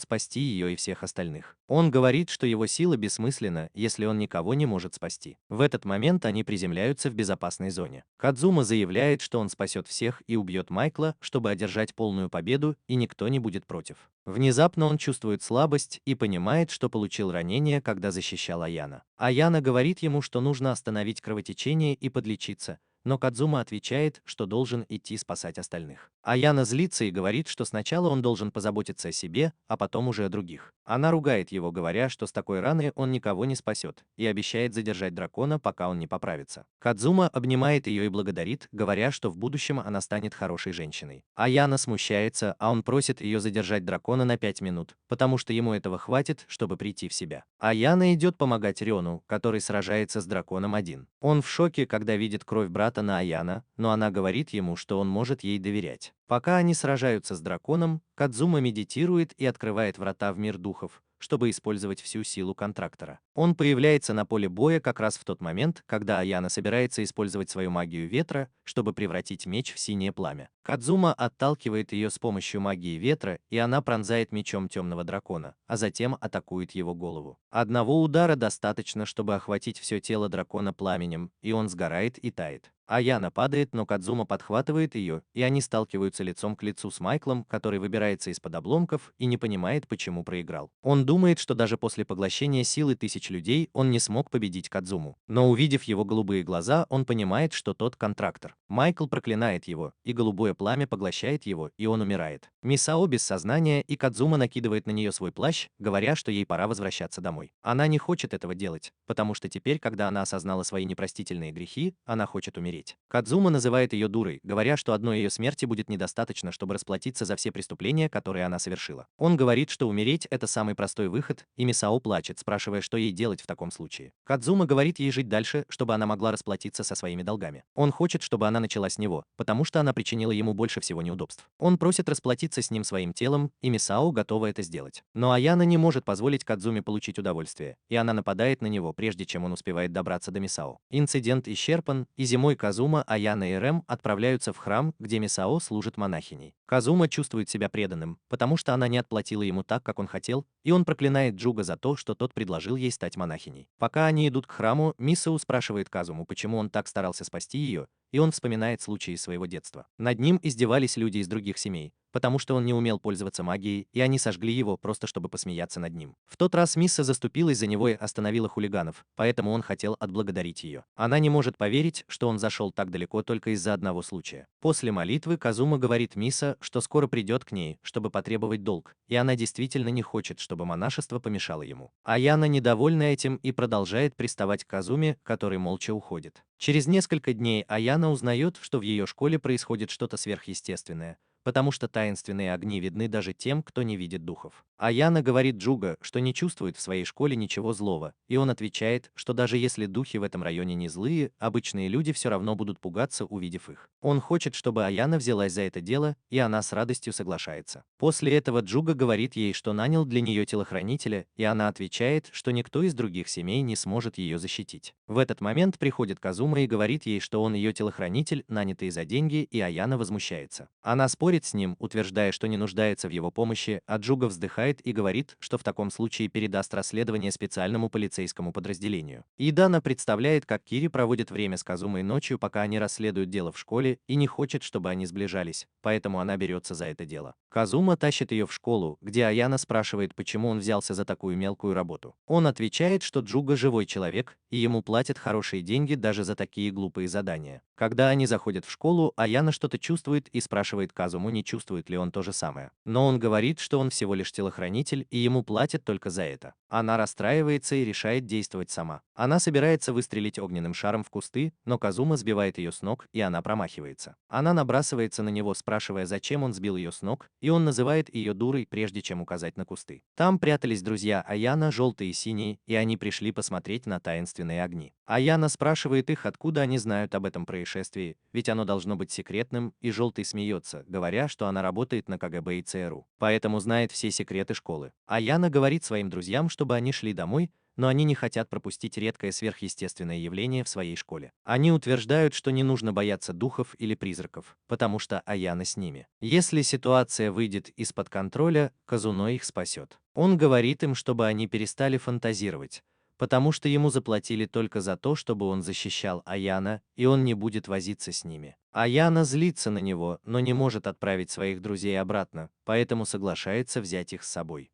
Speaker 1: спасти ее и всех остальных. Он говорит, что его сила бессмысленна, если он никого не может спасти. В этот момент они приземляются в безопасной зоне. Кадзума заявляет, что он спасет всех и убьет Майкла, чтобы одержать полную победу, и никто не будет против. Внезапно он чувствует слабость и понимает, что получил ранение, когда защищал Аяна. Аяна говорит ему, что нужно остановить кровотечение и подлечиться, но Кадзума отвечает, что должен идти спасать остальных. Аяна злится и говорит, что сначала он должен позаботиться о себе, а потом уже о других. Она ругает его, говоря, что с такой раной он никого не спасет, и обещает задержать дракона, пока он не поправится. Кадзума обнимает ее и благодарит, говоря, что в будущем она станет хорошей женщиной. Аяна смущается, а он просит ее задержать дракона на 5 минут, потому что ему этого хватит, чтобы прийти в себя. Аяна идет помогать Рёну, который сражается с драконом один. Он в шоке, когда видит кровь брата на Аяна, но она говорит ему, что он может ей доверять. Пока они сражаются с драконом, Кадзума медитирует и открывает врата в мир духов, чтобы использовать всю силу контрактора. Он появляется на поле боя как раз в тот момент, когда Аяна собирается использовать свою магию ветра, чтобы превратить меч в синее пламя. Кадзума отталкивает ее с помощью магии ветра, и она пронзает мечом темного дракона, а затем атакует его голову. Одного удара достаточно, чтобы охватить все тело дракона пламенем, и он сгорает и тает. Аяна падает, но Кадзума подхватывает ее, и они сталкиваются лицом к лицу с Майклом, который выбирается из-под обломков и не понимает, почему проиграл. Он думает, что даже после поглощения силы тысяч людей он не смог победить Кадзуму. Но увидев его голубые глаза, он понимает, что тот контрактор. Майкл проклинает его, и голубое пламя поглощает его, и он умирает. Мисао без сознания, и Кадзума накидывает на нее свой плащ, говоря, что ей пора возвращаться домой. Она не хочет этого делать, потому что теперь, когда она осознала свои непростительные грехи, она хочет умереть. Кадзума называет ее дурой, говоря, что одной ее смерти будет недостаточно, чтобы расплатиться за все преступления, которые она совершила. Он говорит, что умереть – это самый простой выход, и Мисао плачет, спрашивая, что ей делать в таком случае. Кадзума говорит ей жить дальше, чтобы она могла расплатиться со своими долгами. Он хочет, чтобы она начала с него, потому что она причинила ему больше всего неудобств. Он просит расплатиться с ним своим телом, и Мисао готова это сделать. Но Аяна не может позволить Кадзуме получить удовольствие, и она нападает на него, прежде чем он успевает добраться до Мисао. Инцидент исчерпан, и зимой Казума, Аяна и Рэм отправляются в храм, где Мисао служит монахиней. Казума чувствует себя преданным, потому что она не отплатила ему так, как он хотел, и он проклинает Джуга за то, что тот предложил ей стать монахиней. Пока они идут к храму, Мисао спрашивает Казуму, почему он так старался спасти ее, и он вспоминает случаи из своего детства. Над ним издевались люди из других семей, потому что он не умел пользоваться магией, и они сожгли его просто чтобы посмеяться над ним. В тот раз Мисса заступилась за него и остановила хулиганов, поэтому он хотел отблагодарить ее. Она не может поверить, что он зашел так далеко только из-за одного случая. После молитвы Казума говорит Мисса, что скоро придет к ней, чтобы потребовать долг, и она действительно не хочет, чтобы монашество помешало ему. Аяна недовольна этим и продолжает приставать к Казуме, который молча уходит. Через несколько дней Аяна узнает, что в ее школе происходит что-то сверхъестественное, потому что таинственные огни видны даже тем, кто не видит духов. Аяна говорит Джуга, что не чувствует в своей школе ничего злого, и он отвечает, что даже если духи в этом районе не злые, обычные люди все равно будут пугаться, увидев их. Он хочет, чтобы Аяна взялась за это дело, и она с радостью соглашается. После этого Джуга говорит ей, что нанял для нее телохранителя, и она отвечает, что никто из других семей не сможет ее защитить. В этот момент приходит Казума и говорит ей, что он ее телохранитель, нанятый за деньги, и Аяна возмущается. Она спорит с ним, утверждая, что не нуждается в его помощи, а Джуга вздыхает и говорит, что в таком случае передаст расследование специальному полицейскому подразделению. Идана представляет, как Кири проводит время с Казумой ночью, пока они расследуют дело в школе, и не хочет, чтобы они сближались, поэтому она берется за это дело. Казума тащит ее в школу, где Аяна спрашивает, почему он взялся за такую мелкую работу. Он отвечает, что Джуга живой человек, и ему платят хорошие деньги даже за такие глупые задания. Когда они заходят в школу, Аяна что-то чувствует и спрашивает Казуму, не чувствует ли он то же самое. Но он говорит, что он всего лишь телохранитель, и ему платят только за это. Она расстраивается и решает действовать сама. Она собирается выстрелить огненным шаром в кусты, но Казума сбивает ее с ног, и она промахивается. Она набрасывается на него, спрашивая, зачем он сбил ее с ног, и он называет ее дурой, прежде чем указать на кусты. Там прятались друзья Аяна, желтые и синие, и они пришли посмотреть на таинственные огни. Аяна спрашивает их, откуда они знают об этом происшествии, ведь оно должно быть секретным, и желтый смеется, говоря, что она работает на КГБ и ЦРУ, поэтому знает все секреты школы. Аяна говорит своим друзьям, чтобы они шли домой, но они не хотят пропустить редкое сверхъестественное явление в своей школе. Они утверждают, что не нужно бояться духов или призраков, потому что Аяна с ними. Если ситуация выйдет из-под контроля, Казуно их спасет. Он говорит им, чтобы они перестали фантазировать, потому что ему заплатили только за то, чтобы он защищал Аяна, и он не будет возиться с ними. Аяна злится на него, но не может отправить своих друзей обратно, поэтому соглашается взять их с собой.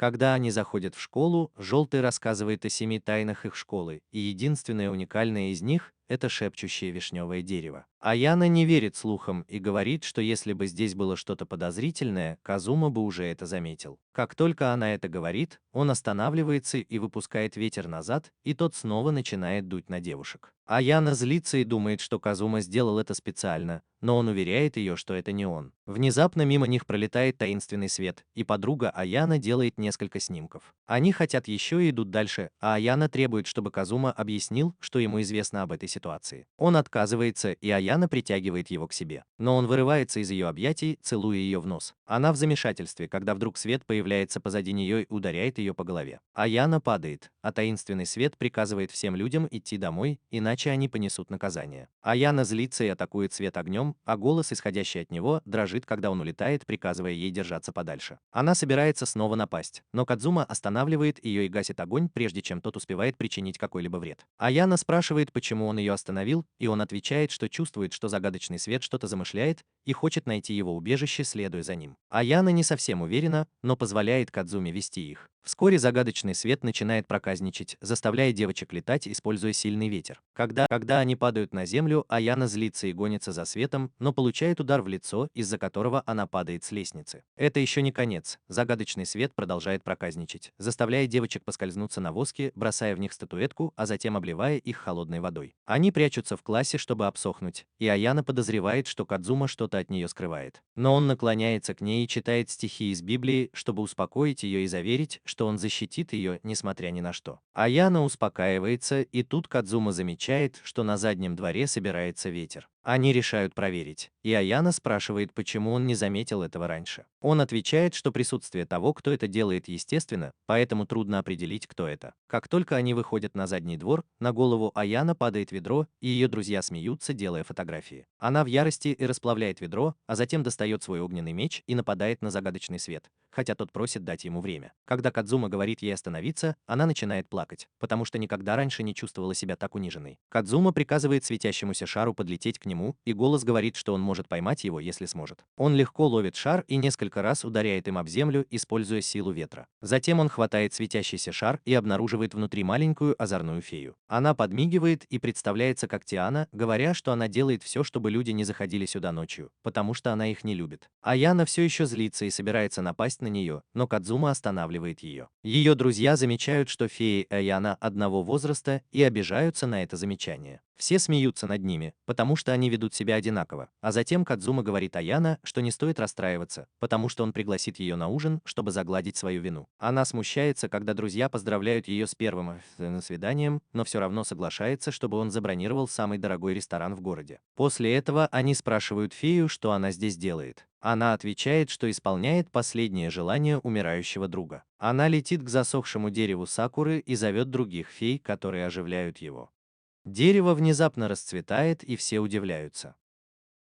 Speaker 1: Когда они заходят в школу, Желтый рассказывает о 7 тайнах их школы, и единственное уникальное из них – это шепчущее вишневое дерево. Аяна не верит слухам и говорит, что если бы здесь было что-то подозрительное, Казума бы уже это заметил. Как только она это говорит, он останавливается и выпускает ветер назад, и тот снова начинает дуть на девушек. Аяна злится и думает, что Казума сделал это специально, но он уверяет ее, что это не он. Внезапно мимо них пролетает таинственный свет, и подруга Аяна делает несколько снимков. Они хотят еще и идут дальше, а Аяна требует, чтобы Казума объяснил, что ему известно об этой ситуации. Он отказывается, и Аяна притягивает его к себе. Но он вырывается из ее объятий, целуя ее в нос. Она в замешательстве, когда вдруг свет появляется позади нее и ударяет ее по голове. Аяна падает, а таинственный свет приказывает всем людям идти домой, иначе они понесут наказание. Аяна злится и атакует свет огнем, ветром, а голос, исходящий от него, дрожит, когда он улетает, приказывая ей держаться подальше. Она собирается снова напасть, но Кадзума останавливает ее и гасит огонь, прежде чем тот успевает причинить какой-либо вред. Аяна спрашивает, почему он ее остановил, и он отвечает, что чувствует, что загадочный свет что-то замышляет и хочет найти его убежище, следуя за ним. Аяна не совсем уверена, но позволяет Кадзуме вести их. Вскоре загадочный свет начинает проказничать, заставляя девочек летать, используя сильный ветер. Когда они падают на землю, Аяна злится и гонится за светом, но получает удар в лицо, из-за которого она падает с лестницы. Это еще не конец. Загадочный свет продолжает проказничать, заставляя девочек поскользнуться на воске, бросая в них статуэтку, а затем обливая их холодной водой. Они прячутся в классе, чтобы обсохнуть, и Аяна подозревает, что Кадзума что-то от нее скрывает. Но он наклоняется к ней и читает стихи из Библии, чтобы успокоить ее и заверить, что он защитит ее, несмотря ни на что. Аяна успокаивается, и тут Кадзума замечает, что на заднем дворе собирается ветер. Они решают проверить, и Аяна спрашивает, почему он не заметил этого раньше. Он отвечает, что присутствие того, кто это делает, естественно, поэтому трудно определить, кто это. Как только они выходят на задний двор, на голову Аяна падает ведро, и ее друзья смеются, делая фотографии. Она в ярости и расплавляет ведро, а затем достает свой огненный меч и нападает на загадочный свет, хотя тот просит дать ему время. Когда Кадзума говорит ей остановиться, она начинает плакать, потому что никогда раньше не чувствовала себя так униженной. Кадзума приказывает светящемуся шару подлететь к нему, и голос говорит, что он может поймать его, если сможет. Он легко ловит шар и несколько раз ударяет им об землю, используя силу ветра. Затем он хватает светящийся шар и обнаруживает внутри маленькую озорную фею. Она подмигивает и представляется как Тиана, говоря, что она делает все, чтобы люди не заходили сюда ночью, потому что она их не любит. Аяна все еще злится и собирается напасть на нее, но Кадзума останавливает ее. Ее друзья замечают, что феи и Аяна одного возраста, и обижаются на это замечание. Все смеются над ними, потому что они ведут себя одинаково. А затем Кадзума говорит Аяна, что не стоит расстраиваться, потому что он пригласит ее на ужин, чтобы загладить свою вину. Она смущается, когда друзья поздравляют ее с первым свиданием, но все равно соглашается, чтобы он забронировал самый дорогой ресторан в городе. После этого они спрашивают фею, что она здесь делает. Она отвечает, что исполняет последнее желание умирающего друга. Она летит к засохшему дереву сакуры и зовет других фей, которые оживляют его. Дерево внезапно расцветает, и все удивляются.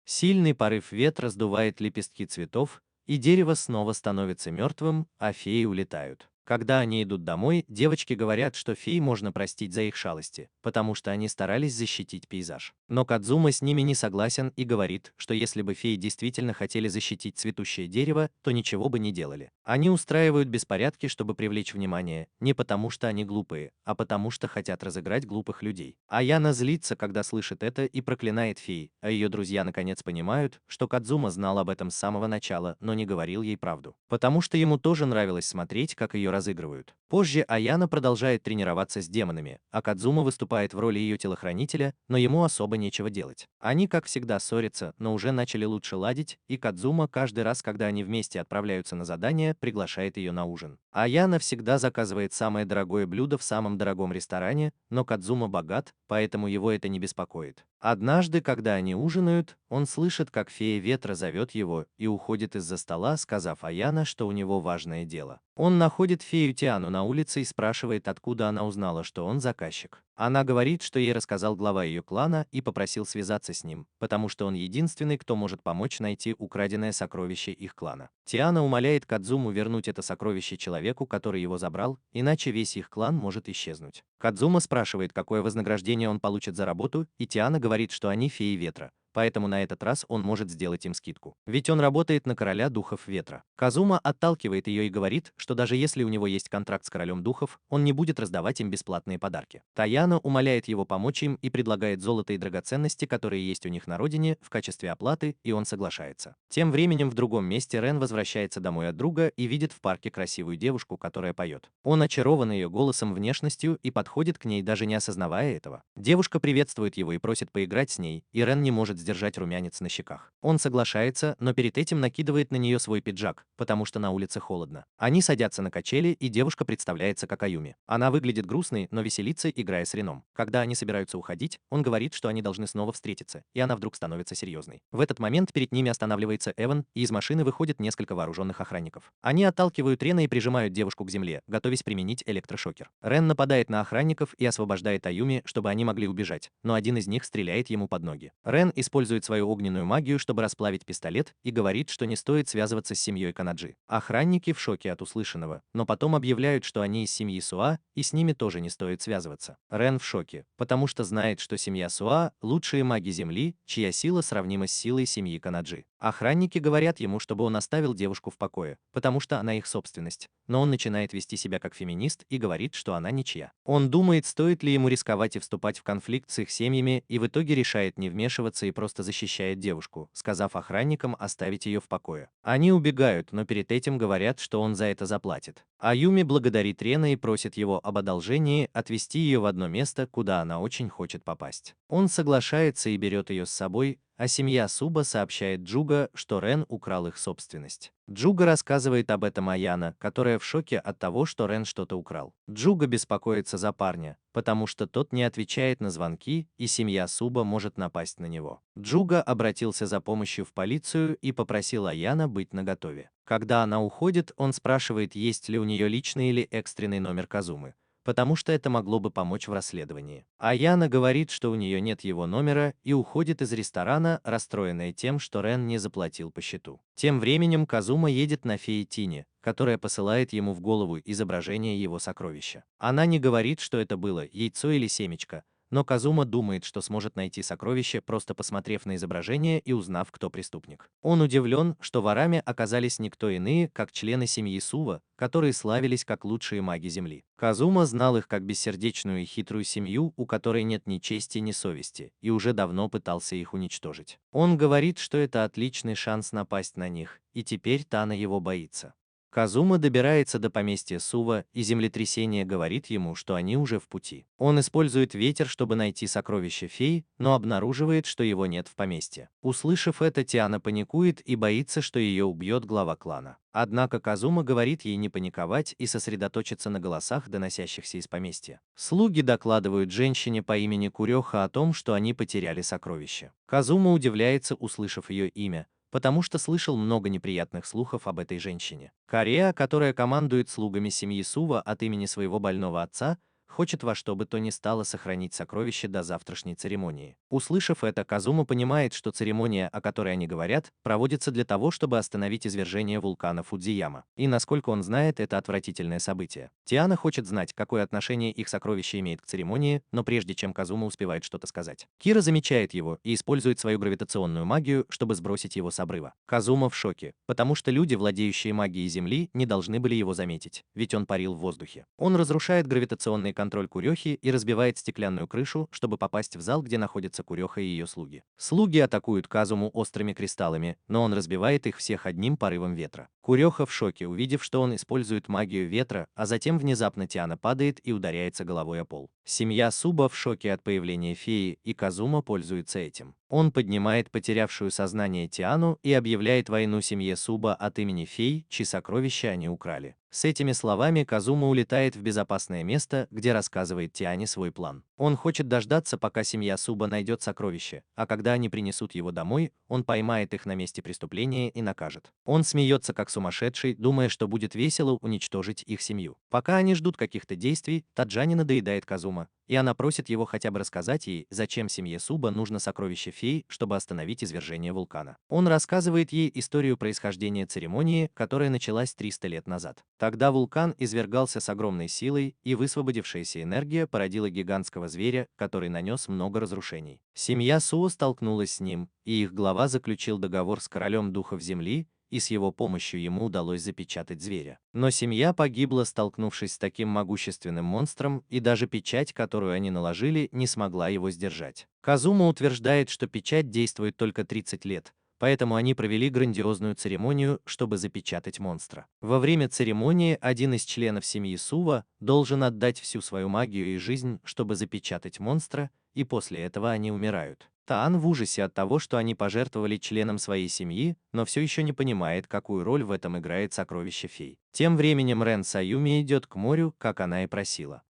Speaker 1: Сильный порыв ветра сдувает лепестки цветов, и дерево снова становится мертвым, а феи улетают. Когда они идут домой, девочки говорят, что фей можно простить за их шалости, потому что они старались защитить пейзаж. Но Кадзума с ними не согласен и говорит, что если бы феи действительно хотели защитить цветущее дерево, то ничего бы не делали. Они устраивают беспорядки, чтобы привлечь внимание, не потому что они глупые, а потому что хотят разыграть глупых людей. Аяна злится, когда слышит это, и проклинает феи, а ее друзья наконец понимают, что Кадзума знал об этом с самого начала, но не говорил ей правду. Потому что ему тоже нравилось смотреть, как ее разыгрывают. Позже Аяна продолжает тренироваться с демонами, а Кадзума выступает в роли ее телохранителя, но ему особо нечего делать. Они, как всегда, ссорятся, но уже начали лучше ладить, и Кадзума каждый раз, когда они вместе отправляются на задание, приглашает ее на ужин. Аяна всегда заказывает самое дорогое блюдо в самом дорогом ресторане, но Кадзума богат, поэтому его это не беспокоит. Однажды, когда они ужинают, он слышит, как фея ветра зовет его, и уходит из-за стола, сказав Аяна, что у него важное дело. Он находит фею Тиану на улице и спрашивает, откуда она узнала, что он заказчик. Она говорит, что ей рассказал глава ее клана и попросил связаться с ним, потому что он единственный, кто может помочь найти украденное сокровище их клана. Тиана умоляет Кадзуму вернуть это сокровище человеку, который его забрал, иначе весь их клан может исчезнуть. Кадзума спрашивает, какое вознаграждение он получит за работу, и Тиана говорит, что они феи ветра, поэтому на этот раз он может сделать им скидку. Ведь он работает на короля духов ветра. Кадзума отталкивает ее и говорит, что даже если у него есть контракт с королем духов, он не будет раздавать им бесплатные подарки. Таяна умоляет его помочь им и предлагает золото и драгоценности, которые есть у них на родине, в качестве оплаты, и он соглашается. Тем временем в другом месте Рен возвращается домой от друга и видит в парке красивую девушку, которая поет. Он очарован ее голосом, внешностью и подходит к ней, даже не осознавая этого. Девушка приветствует его и просит поиграть с ней, и Рен не может сдержать румянец на щеках. Он соглашается, но перед этим накидывает на нее свой пиджак, потому что на улице холодно. Они садятся на качели, и девушка представляется как Аюми. Она выглядит грустной, но веселится, играя с Реном. Когда они собираются уходить, он говорит, что они должны снова встретиться, и она вдруг становится серьезной. В этот момент перед ними останавливается Эван, и из машины выходит несколько вооруженных охранников. Они отталкивают Рена и прижимают девушку к земле, готовясь применить электрошокер. Рен нападает на охранников и освобождает Аюми, чтобы они могли убежать, но один из них стреляет ему под ноги. Рен использует использует свою огненную магию, чтобы расплавить пистолет, и говорит, что не стоит связываться с семьей Канаджи. Охранники в шоке от услышанного, но потом объявляют, что они из семьи Суа, и с ними тоже не стоит связываться. Рен в шоке, потому что знает, что семья Суа – лучшие маги Земли, чья сила сравнима с силой семьи Канаджи. Охранники говорят ему, чтобы он оставил девушку в покое, потому что она их собственность, но он начинает вести себя как феминист и говорит, что она ничья. Он думает, стоит ли ему рисковать и вступать в конфликт с их семьями, и в итоге решает не вмешиваться и просто защищает девушку, сказав охранникам оставить ее в покое. Они убегают, но перед этим говорят, что он за это заплатит. Аюми благодарит Рена и просит его об одолжении отвезти ее в одно место, куда она очень хочет попасть. Он соглашается и берет ее с собой, а семья Суба сообщает Джуга, что Рен украл их собственность. Джуга рассказывает об этом Аяна, которая в шоке от того, что Рен что-то украл. Джуга беспокоится за парня, потому что тот не отвечает на звонки, и семья Суба может напасть на него. Джуга обратился за помощью в полицию и попросил Аяна быть наготове. Когда она уходит, он спрашивает, есть ли у нее личный или экстренный номер Казумы, потому что это могло бы помочь в расследовании. Аяна говорит, что у нее нет его номера, и уходит из ресторана, расстроенная тем, что Рен не заплатил по счету. Тем временем Казума едет на фее Тине, которая посылает ему в голову изображение его сокровища. Она не говорит, что это было яйцо или семечко, но Казума думает, что сможет найти сокровище, просто посмотрев на изображение и узнав, кто преступник. Он удивлен, что ворами оказались никто иные, как члены семьи Сува, которые славились как лучшие маги Земли. Казума знал их как бессердечную и хитрую семью, у которой нет ни чести, ни совести, и уже давно пытался их уничтожить. Он говорит, что это отличный шанс напасть на них, и теперь Тана его боится. Казума добирается до поместья Сува, и землетрясение говорит ему, что они уже в пути. Он использует ветер, чтобы найти сокровище феи, но обнаруживает, что его нет в поместье. Услышав это, Тиана паникует и боится, что ее убьет глава клана. Однако Казума говорит ей не паниковать и сосредоточиться на голосах, доносящихся из поместья. Слуги докладывают женщине по имени Курёха о том, что они потеряли сокровище. Казума удивляется, услышав ее имя, потому что слышал много неприятных слухов об этой женщине. Корея, которая командует слугами семьи Сува от имени своего больного отца, хочет во что бы то ни стало сохранить сокровище до завтрашней церемонии. Услышав это, Казума понимает, что церемония, о которой они говорят, проводится для того, чтобы остановить извержение вулкана Фудзияма. И насколько он знает, это отвратительное событие. Тиана хочет знать, какое отношение их сокровище имеет к церемонии, но прежде чем Казума успевает что-то сказать, Кира замечает его и использует свою гравитационную магию, чтобы сбросить его с обрыва. Казума в шоке, потому что люди, владеющие магией Земли, не должны были его заметить, ведь он парил в воздухе. Он разрушает гравитационный контроль Курёхи и разбивает стеклянную крышу, чтобы попасть в зал, где находятся Курёха и ее слуги. Слуги атакуют Казуму острыми кристаллами, но он разбивает их всех одним порывом ветра. Курёха в шоке, увидев, что он использует магию ветра, а затем внезапно Тиана падает и ударяется головой о пол. Семья Суба в шоке от появления феи, и Казума пользуется этим. Он поднимает потерявшую сознание Тиану и объявляет войну семье Суба от имени фей, чьи сокровища они украли. С этими словами Казума улетает в безопасное место, где рассказывает Тиане свой план. Он хочет дождаться, пока семья Суба найдет сокровище, а когда они принесут его домой, он поймает их на месте преступления и накажет. Он смеется как сумасшедший, думая, что будет весело уничтожить их семью. Пока они ждут каких-то действий, Таджани надоедает Казума, и она просит его хотя бы рассказать ей, зачем семье Суба нужно сокровище фей, чтобы остановить извержение вулкана. Он рассказывает ей историю происхождения церемонии, которая началась 300 лет назад. Тогда вулкан извергался с огромной силой, и высвободившаяся энергия породила гигантского зверя, который нанес много разрушений. Семья Суо столкнулась с ним, и их глава заключил договор с королем духов земли, и с его помощью ему удалось запечатать зверя. Но семья погибла, столкнувшись с таким могущественным монстром, и даже печать, которую они наложили, не смогла его сдержать. Казума утверждает, что печать действует только 30 лет, поэтому они провели грандиозную церемонию, чтобы запечатать монстра. Во время церемонии один из членов семьи Сува должен отдать всю свою магию и жизнь, чтобы запечатать монстра, и после этого они умирают. Таан в ужасе от того, что они пожертвовали членом своей семьи, но все еще не понимает, какую роль в этом играет сокровище фей. Тем временем Рен с Аюми идет к морю, как она и просила.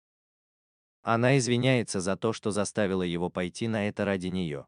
Speaker 1: Она извиняется за то, что заставила его пойти на это ради нее.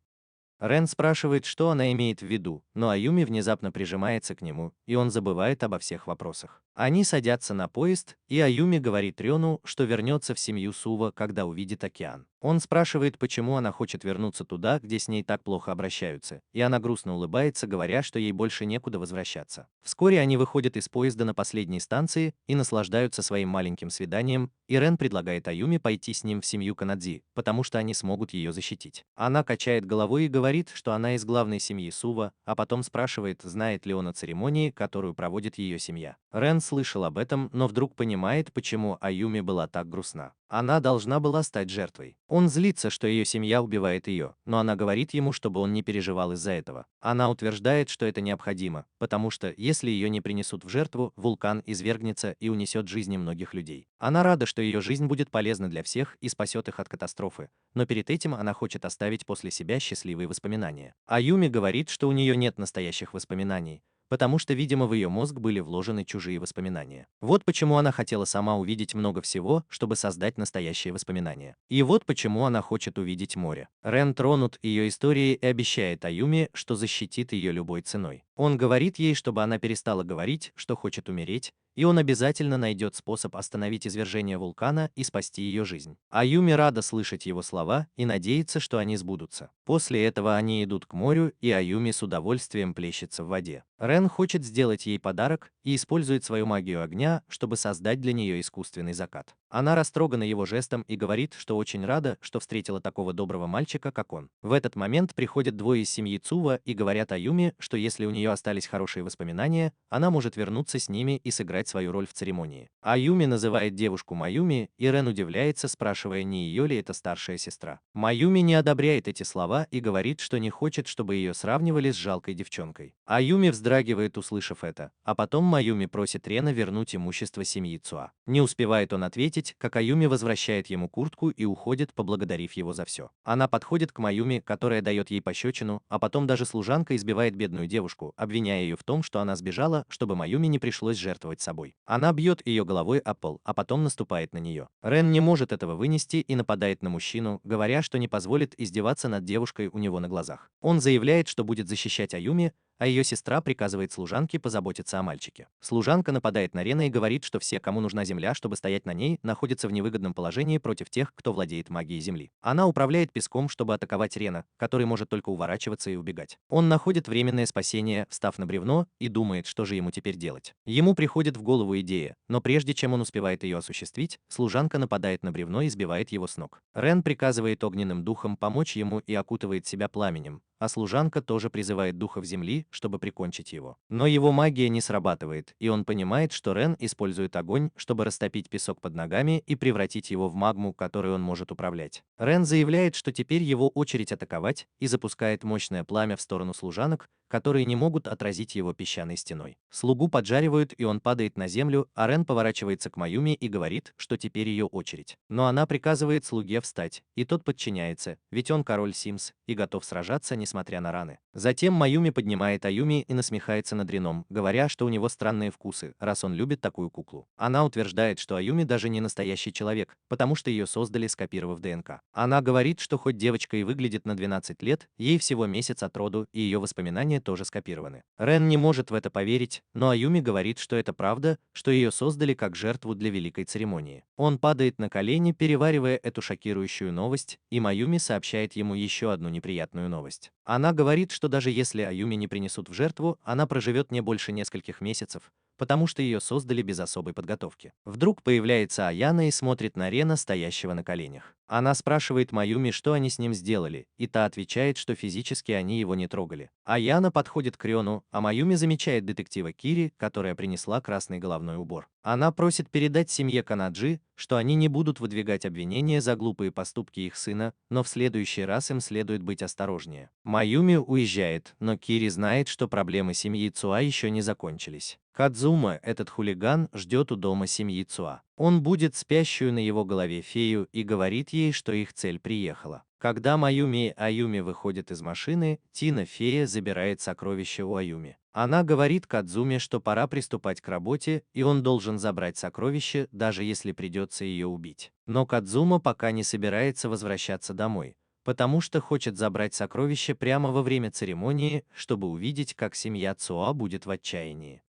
Speaker 1: Рен спрашивает, что она имеет в виду, но Аюми внезапно прижимается к нему, и он забывает обо всех вопросах. Они садятся на поезд, и Аюми говорит Рёну, что вернется в семью Сува, когда увидит океан. Он спрашивает, почему она хочет вернуться туда, где с ней так плохо обращаются, и она грустно улыбается, говоря, что ей больше некуда возвращаться. Вскоре они выходят из поезда на последней станции и наслаждаются своим маленьким свиданием, и Рен предлагает Аюми пойти с ним в семью Канадзи, потому что они смогут ее защитить. Она качает головой и говорит, что она из главной семьи Сува, а потом спрашивает, знает ли он о церемонии, которую проводит ее семья. Рен слышал об этом, но вдруг понимает, почему Аюми была так грустна. Она должна была стать жертвой. Он злится, что ее семья убивает ее, но она говорит ему, чтобы он не переживал из-за этого. Она утверждает, что это необходимо, потому что, если ее не принесут в жертву, вулкан извергнется и унесет жизни многих людей. Она рада, что ее жизнь будет полезна для всех и спасет их от катастрофы, но перед этим она хочет оставить после себя счастливые воспоминания. Аюми говорит, что у нее нет настоящих воспоминаний, потому что, видимо, в ее мозг были вложены чужие воспоминания. Вот почему она хотела сама увидеть много всего, чтобы создать настоящие воспоминания. И вот почему она хочет увидеть море. Рен тронут ее историей и обещает Аюми, что защитит ее любой ценой. Он говорит ей, чтобы она перестала говорить, что хочет умереть, и он обязательно найдет способ остановить извержение вулкана и спасти ее жизнь. Аюми рада слышать его слова и надеется, что они сбудутся. После этого они идут к морю, и Аюми с удовольствием плещется в воде. Рен хочет сделать ей подарок и использует свою магию огня, чтобы создать для нее искусственный закат. Она растрогана его жестом и говорит, что очень рада, что встретила такого доброго мальчика, как он. В этот момент приходят двое из семьи Цува и говорят Аюми, что если у нее остались хорошие воспоминания, она может вернуться с ними и сыграть свою роль в церемонии. Аюми называет девушку Маюми, и Рен удивляется, спрашивая, не ее ли это старшая сестра. Маюми не одобряет эти слова и говорит, что не хочет, чтобы ее сравнивали с жалкой девчонкой. Аюми вздрагивает, услышав это, а потом Маюми просит Рена вернуть имущество семьи Цуа. Не успевает он ответить, как Аюми возвращает ему куртку и уходит, поблагодарив его за все. Она подходит к Маюми, которая дает ей пощечину, а потом даже служанка избивает бедную девушку, обвиняя ее в том, что она сбежала, чтобы Маюми не пришлось жертвовать собой. Она бьет ее головой о пол, а потом наступает на нее. Рен не может этого вынести и нападает на мужчину, говоря, что не позволит издеваться над девушкой у него на глазах. Он заявляет, что будет защищать Аюми, а ее сестра приказывает служанке позаботиться о мальчике. Служанка нападает на Рена и говорит, что все, кому нужна земля, чтобы стоять на ней, находятся в невыгодном положении против тех, кто владеет магией земли. Она управляет песком, чтобы атаковать Рена, который может только уворачиваться и убегать. Он находит временное спасение, встав на бревно, и думает, что же ему теперь делать. Ему приходит в голову идея, но прежде чем он успевает ее осуществить, служанка нападает на бревно и сбивает его с ног. Рен приказывает огненным духам помочь ему и окутывает себя пламенем, а служанка тоже призывает духов земли, чтобы прикончить его. Но его магия не срабатывает, и он понимает, что Рен использует огонь, чтобы растопить песок под ногами и превратить его в магму, которой он может управлять. Рен заявляет, что теперь его очередь атаковать, и запускает мощное пламя в сторону служанок, которые не могут отразить его песчаной стеной. Слугу поджаривают, и он падает на землю, а Рен поворачивается к Маюми и говорит, что теперь ее очередь. Но она приказывает слуге встать, и тот подчиняется, ведь он король Симс и готов сражаться, несмотря на раны. Затем Маюми поднимает Аюми и насмехается над Реном, говоря, что у него странные вкусы, раз он любит такую куклу. Она утверждает, что Аюми даже не настоящий человек, потому что ее создали, скопировав ДНК. Она говорит, что хоть девочка и выглядит на 12 лет, ей всего месяц от роду, и ее воспоминания тоже скопированы. Рен не может в это поверить, но Аюми говорит, что это правда, что ее создали как жертву для великой церемонии. Он падает на колени, переваривая эту шокирующую новость, и Маюми сообщает ему еще одну неприятную новость. Она говорит, что даже если Аюми не принесут в жертву, она проживет не больше нескольких месяцев, потому что ее создали без особой подготовки. Вдруг появляется Аяна и смотрит на Рена, стоящего на коленях. Она спрашивает Маюми, что они с ним сделали, и та отвечает, что физически они его не трогали. Аяна подходит к Рену, а Маюми замечает детектива Кири, которая принесла красный головной убор. Она просит передать семье Канаджи, что они не будут выдвигать обвинения за глупые поступки их сына, но в следующий раз им следует быть осторожнее. Маюми уезжает, но Кири знает, что проблемы семьи Цуа еще не закончились. Кадзума, этот хулиган, ждет у дома семьи Цуа. Он будет спящую на его голове фею и говорит ей, что их цель приехала. Когда Маюми и Аюми выходят из машины, Тина, фея, забирает сокровища у Аюми. Она говорит Кадзуме, что пора приступать к работе, и он должен забрать сокровище, даже если придется ее убить. Но Кадзума пока не собирается возвращаться домой, потому что хочет забрать сокровище прямо во время церемонии, чтобы увидеть, как семья Цуа будет в отчаянии.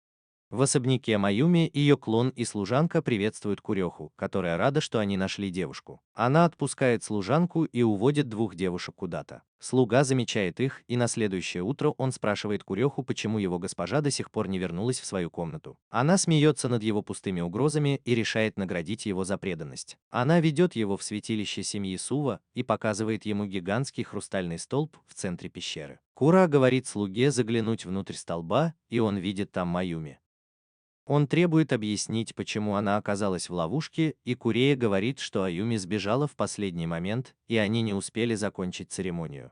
Speaker 1: В особняке Маюми ее клон и служанка приветствуют Куреху, которая рада, что они нашли девушку. Она отпускает служанку и уводит двух девушек куда-то. Слуга замечает их, и на следующее утро он спрашивает Куреху, почему его госпожа до сих пор не вернулась в свою комнату. Она смеется над его пустыми угрозами и решает наградить его за преданность. Она ведет его в святилище семьи Сува и показывает ему гигантский хрустальный столб в центре пещеры. Кура говорит слуге заглянуть внутрь столба, и он видит там Маюми. Он требует объяснить, почему она оказалась в ловушке, и Курея говорит, что Аюми сбежала в последний момент, и они не успели закончить церемонию.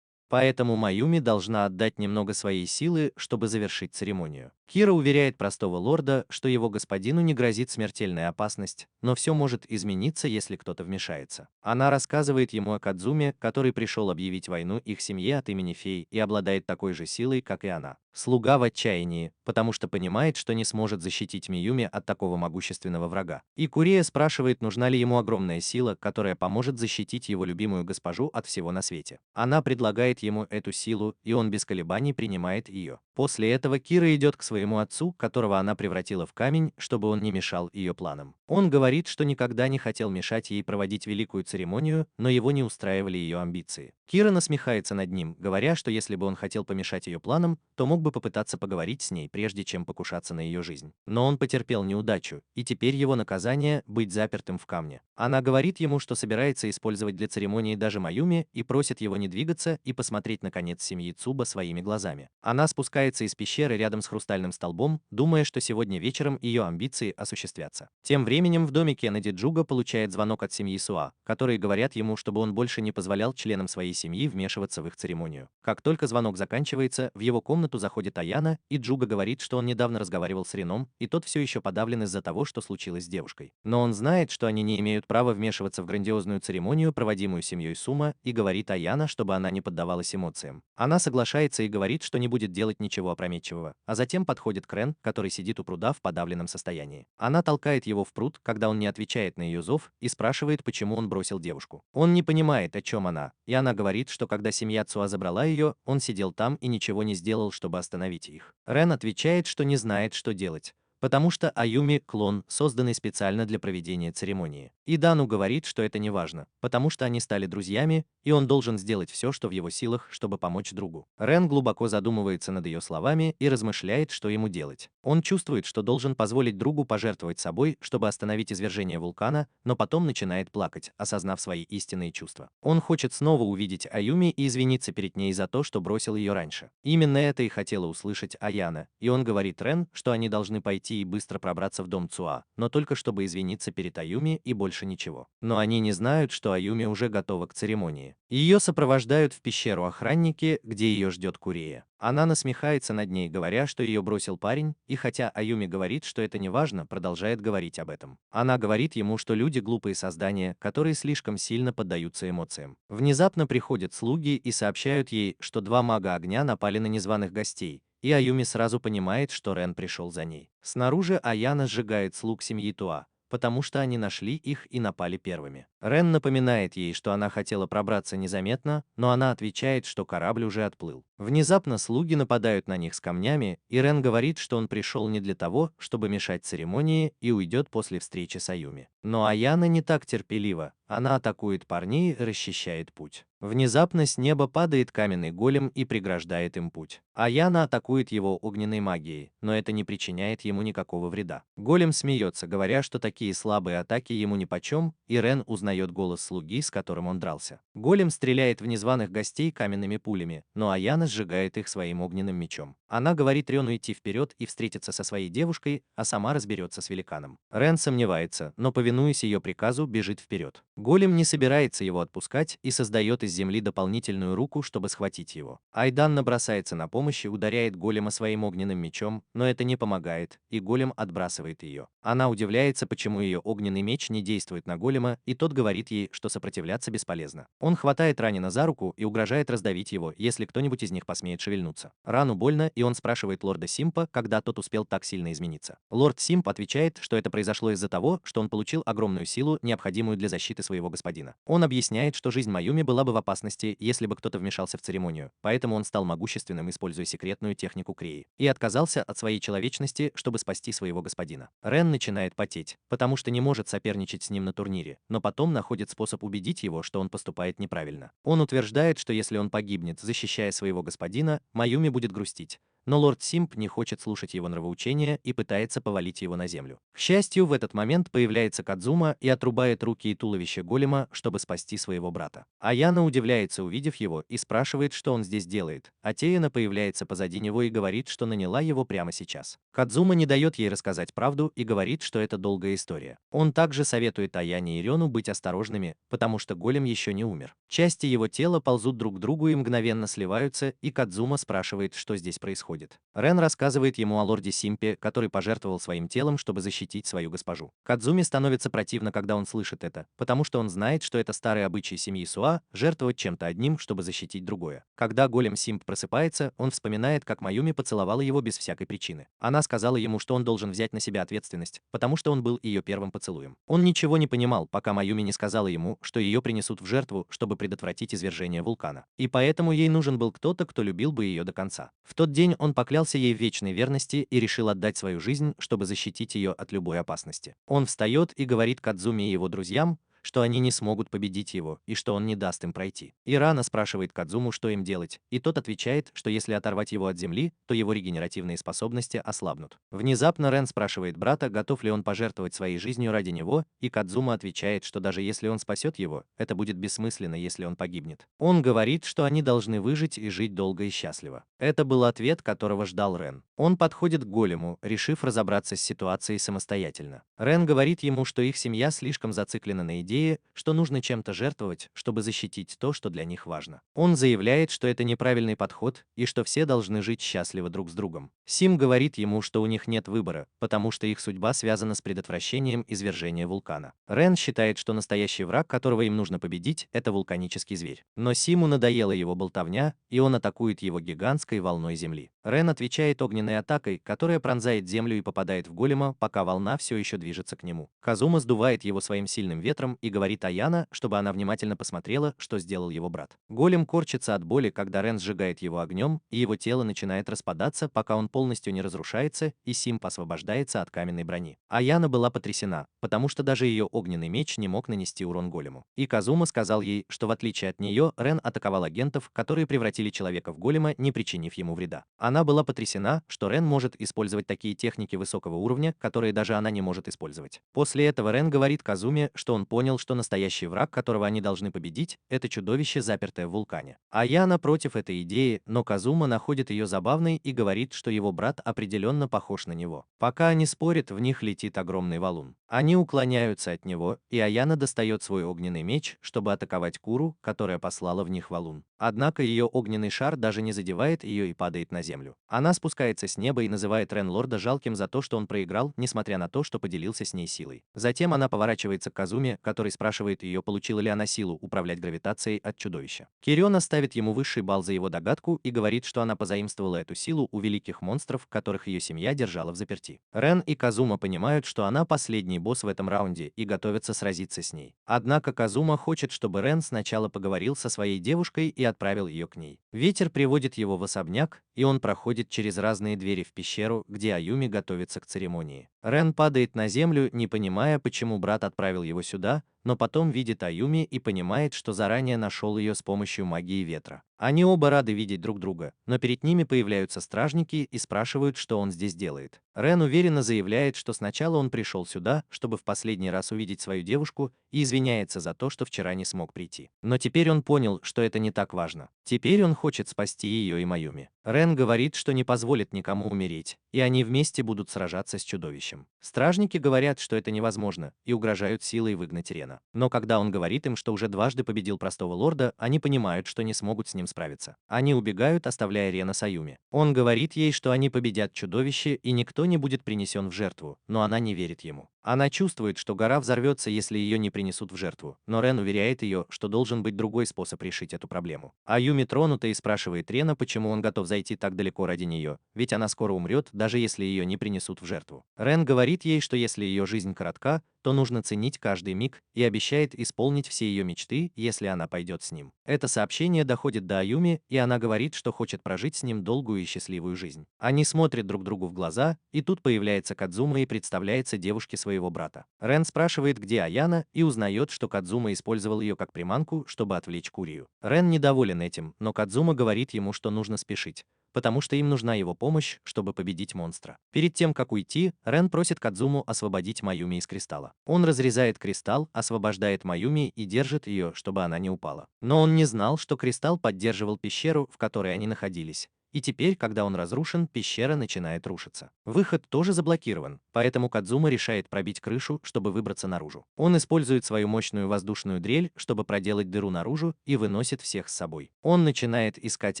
Speaker 1: Поэтому Маюми должна отдать немного своей силы, чтобы завершить церемонию. Кира уверяет простого лорда, что его господину не грозит смертельная опасность, но все может измениться, если кто-то вмешается. Она рассказывает ему о Кадзуме, который пришел объявить войну их семье от имени фей и обладает такой же силой, как и она. Слуга в отчаянии, потому что понимает, что не сможет защитить Миюми от такого могущественного врага. И Курия спрашивает, нужна ли ему огромная сила, которая поможет защитить его любимую госпожу от всего на свете. Она предлагает ему эту силу, и он без колебаний принимает ее. После этого Кира идет к своему отцу, которого она превратила в камень, чтобы он не мешал ее планам. Он говорит, что никогда не хотел мешать ей проводить великую церемонию, но его не устраивали ее амбиции. Кира насмехается над ним, говоря, что если бы он хотел помешать ее планам, то мог бы попытаться поговорить с ней, прежде чем покушаться на ее жизнь. Но он потерпел неудачу, и теперь его наказание – быть запертым в камне. Она говорит ему, что собирается использовать для церемонии даже Маюми, и просит его не двигаться и посмотреть на конец семьи Цуба своими глазами. Она спускается из пещеры рядом с хрустальным столбом, думая, что сегодня вечером ее амбиции осуществятся. Тем временем в доме Кеннеди Джуга получает звонок от семьи Суа, которые говорят ему, чтобы он больше не позволял членам своей семьи вмешиваться в их церемонию. Как только звонок заканчивается, в его комнату заходит Аяна, и Джуга говорит, что он недавно разговаривал с Реном, и тот все еще подавлен из-за того, что случилось с девушкой. Но он знает, что они не имеют права вмешиваться в грандиозную церемонию, проводимую семьей Сума, и говорит Аяна, чтобы она не поддавалась эмоциям. Она соглашается и говорит, что не будет делать ничего опрометчивого, а затем подходит к Рен, который сидит у пруда в подавленном состоянии. Она толкает его в пруд, когда он не отвечает на ее зов, и спрашивает, почему он бросил девушку. Он не понимает, о чем она, и она говорит, что когда семья Цуа забрала ее, он сидел там и ничего не сделал, чтобы остановить их. Рен отвечает, что не знает, что делать, потому что Аюми – клон, созданный специально для проведения церемонии. И Дану говорит, что это не важно, потому что они стали друзьями, и он должен сделать все, что в его силах, чтобы помочь другу. Рен глубоко задумывается над ее словами и размышляет, что ему делать. Он чувствует, что должен позволить другу пожертвовать собой, чтобы остановить извержение вулкана, но потом начинает плакать, осознав свои истинные чувства. Он хочет снова увидеть Аюми и извиниться перед ней за то, что бросил ее раньше. Именно это и хотела услышать Аяна, и он говорит Рен, что они должны пойти и быстро пробраться в дом Цуа, но только чтобы извиниться перед Аюми и больше ничего. Но они не знают, что Аюми уже готова к церемонии. Ее сопровождают в пещеру охранники, где ее ждет Курея. Она насмехается над ней, говоря, что ее бросил парень, и хотя Аюми говорит, что это не важно, продолжает говорить об этом. Она говорит ему, что люди глупые создания, которые слишком сильно поддаются эмоциям. Внезапно приходят слуги и сообщают ей, что два мага огня напали на незваных гостей, и Аюми сразу понимает, что Рен пришел за ней. Снаружи Аяна сжигает слуг семьи Туа, потому что они нашли их и напали первыми. Рен напоминает ей, что она хотела пробраться незаметно, но она отвечает, что корабль уже отплыл. Внезапно слуги нападают на них с камнями, и Рен говорит, что он пришел не для того, чтобы мешать церемонии, и уйдет после встречи с Аюми. Но Аяна не так терпелива, она атакует парней и расчищает путь. Внезапно с неба падает каменный голем и преграждает им путь. Аяна атакует его огненной магией, но это не причиняет ему никакого вреда. Голем смеется, говоря, что такие слабые атаки ему нипочем, и Рен узнает голос слуги, с которым он дрался. Голем стреляет в незваных гостей каменными пулями, но Аяна сжигает их своим огненным мечом. Она говорит Рену идти вперед и встретиться со своей девушкой, а сама разберется с великаном. Рен сомневается, но, повинуясь ее приказу, бежит вперед. Голем не собирается его отпускать и создает из земли дополнительную руку, чтобы схватить его. Айдан набросается на помощь и ударяет голема своим огненным мечом, но это не помогает, и голем отбрасывает ее. Она удивляется, почему ее огненный меч не действует на голема, и тот говорит ей, что сопротивляться бесполезно. Он хватает Ранина за руку и угрожает раздавить его, если кто-нибудь из них посмеет шевельнуться. Рану больно, и он спрашивает лорда Симпа, когда тот успел так сильно измениться. Лорд Симп отвечает, что это произошло из-за того, что он получил огромную силу, необходимую для защиты своего господина. Он объясняет, что жизнь Маюми была бы в опасности, если бы кто-то вмешался в церемонию, поэтому он стал могущественным, используя секретную технику Креи, и отказался от своей человечности, чтобы спасти своего господина. Рен начинает потеть, потому что не может соперничать с ним на турнире, но потом находит способ убедить его, что он поступает неправильно. Он утверждает, что если он погибнет, защищая своего господина, Маюми будет грустить. Но лорд Симп не хочет слушать его нравоучения и пытается повалить его на землю. К счастью, в этот момент появляется Кадзума и отрубает руки и туловище голема, чтобы спасти своего брата. Аяна удивляется, увидев его, и спрашивает, что он здесь делает. А Теяна появляется позади него и говорит, что наняла его прямо сейчас. Кадзума не дает ей рассказать правду и говорит, что это долгая история. Он также советует Аяне и Рену быть осторожными, потому что голем еще не умер. Части его тела ползут друг к другу и мгновенно сливаются, и Кадзума спрашивает, что здесь происходит. Рен рассказывает ему о лорде Симпе, который пожертвовал своим телом, чтобы защитить свою госпожу. Кадзуме становится противно, когда он слышит это, потому что он знает, что это старый обычай семьи Суа жертвовать чем-то одним, чтобы защитить другое. Когда голем Симп просыпается, он вспоминает, как Маюми поцеловала его без всякой причины. Она сказала ему, что он должен взять на себя ответственность, потому что он был ее первым поцелуем. Он ничего не понимал, пока Маюми не сказала ему, что ее принесут в жертву, чтобы предотвратить извержение вулкана. И поэтому ей нужен был кто-то, кто любил бы ее до конца. В тот день он поклялся ей в вечной верности и решил отдать свою жизнь, чтобы защитить ее от любой опасности. Он встает и говорит Кадзуме и его друзьям, что они не смогут победить его и что он не даст им пройти. Ирана спрашивает Кадзуму, что им делать, и тот отвечает, что если оторвать его от земли, то его регенеративные способности ослабнут. Внезапно Рен спрашивает брата, готов ли он пожертвовать своей жизнью ради него, и Кадзума отвечает, что даже если он спасет его, это будет бессмысленно, если он погибнет. Он говорит, что они должны выжить и жить долго и счастливо. Это был ответ, которого ждал Рен. Он подходит к голему, решив разобраться с ситуацией самостоятельно. Рен говорит ему, что их семья слишком зациклена на идее, что нужно чем-то жертвовать, чтобы защитить то, что для них важно. Он заявляет, что это неправильный подход и что все должны жить счастливо друг с другом. Сим говорит ему, что у них нет выбора, потому что их судьба связана с предотвращением извержения вулкана. Рен считает, что настоящий враг, которого им нужно победить, это вулканический зверь. Но Симу надоела его болтовня, и он атакует его гигантской волной земли. Рен отвечает огненной атакой, которая пронзает землю и попадает в голема, пока волна все еще движется к нему. Казума сдувает его своим сильным ветром и говорит Аяна, чтобы она внимательно посмотрела, что сделал его брат. Голем корчится от боли, когда Рен сжигает его огнем, и его тело начинает распадаться, пока он полностью не разрушается, и Симп освобождается от каменной брони. Аяна была потрясена, потому что даже ее огненный меч не мог нанести урон голему. И Казума сказал ей, что в отличие от нее, Рен атаковал агентов, которые превратили человека в голема, не причинив ему вреда. Она была потрясена, что Рен может использовать такие техники высокого уровня, которые даже она не может использовать. После этого Рен говорит Казуме, что он понял, что настоящий враг, которого они должны победить, это чудовище, запертое в вулкане. Аяна против этой идеи, но Казума находит ее забавной и говорит, что его брат определенно похож на него. Пока они спорят, в них летит огромный валун. Они уклоняются от него, и Аяна достает свой огненный меч, чтобы атаковать Куру, которая послала в них валун. Однако ее огненный шар даже не задевает ее и падает на землю. Она спускается с неба и называет Рен лорда жалким за то, что он проиграл, несмотря на то, что поделился с ней силой. Затем она поворачивается к Казуме, который спрашивает ее, получила ли она силу управлять гравитацией от чудовища. Кириона ставит ему высший балл за его догадку и говорит, что она позаимствовала эту силу у великих монстров, которых ее семья держала взаперти. Рен и Казума понимают, что она последний босс в этом раунде и готовятся сразиться с ней. Однако Казума хочет, чтобы Рен сначала поговорил со своей девушкой и отправил ее к ней. Ветер приводит его в особняк, и он проходит через разные двери в пещеру, где Аюми готовится к церемонии. Рен падает на землю, не понимая, почему брат отправил его сюда, но потом видит Аюми и понимает, что заранее нашел ее с помощью магии ветра. Они оба рады видеть друг друга, но перед ними появляются стражники и спрашивают, что он здесь делает. Рен уверенно заявляет, что сначала он пришел сюда, чтобы в последний раз увидеть свою девушку, и извиняется за то, что вчера не смог прийти. Но теперь он понял, что это не так важно. Теперь он хочет спасти ее и Маюми. Рен говорит, что не позволит никому умереть, и они вместе будут сражаться с чудовищем. Стражники говорят, что это невозможно, и угрожают силой выгнать Рена. Но когда он говорит им, что уже дважды победил простого лорда, они понимают, что не смогут с ним справиться. Они убегают, оставляя Рена с Аюми. Он говорит ей, что они победят чудовище, и никто не будет принесен в жертву, но она не верит ему. Она чувствует, что гора взорвется, если ее не принесут в жертву, но Рен уверяет ее, что должен быть другой способ решить эту проблему. Аюми тронута и спрашивает Рена, почему он готов зайти так далеко ради нее, ведь она скоро умрет, даже если ее не принесут в жертву. Рен говорит ей, что если ее жизнь коротка, то нужно ценить каждый миг и обещает исполнить все ее мечты, если она пойдет с ним. Это сообщение доходит до Аюми, и она говорит, что хочет прожить с ним долгую и счастливую жизнь. Они смотрят друг другу в глаза, и тут появляется Кадзума и представляется девушке своего брата. Рен спрашивает, где Аяна, и узнает, что Кадзума использовал ее как приманку, чтобы отвлечь Курию. Рен недоволен этим, но Кадзума говорит ему, что нужно спешить, потому что им нужна его помощь, чтобы победить монстра. Перед тем, как уйти, Рен просит Кадзуму освободить Маюми из кристалла. Он разрезает кристалл, освобождает Маюми и держит ее, чтобы она не упала. Но он не знал, что кристалл поддерживал пещеру, в которой они находились. И теперь, когда он разрушен, пещера начинает рушиться. Выход тоже заблокирован, поэтому Кадзума решает пробить крышу, чтобы выбраться наружу. Он использует свою мощную воздушную дрель, чтобы проделать дыру наружу, и выносит всех с собой. Он начинает искать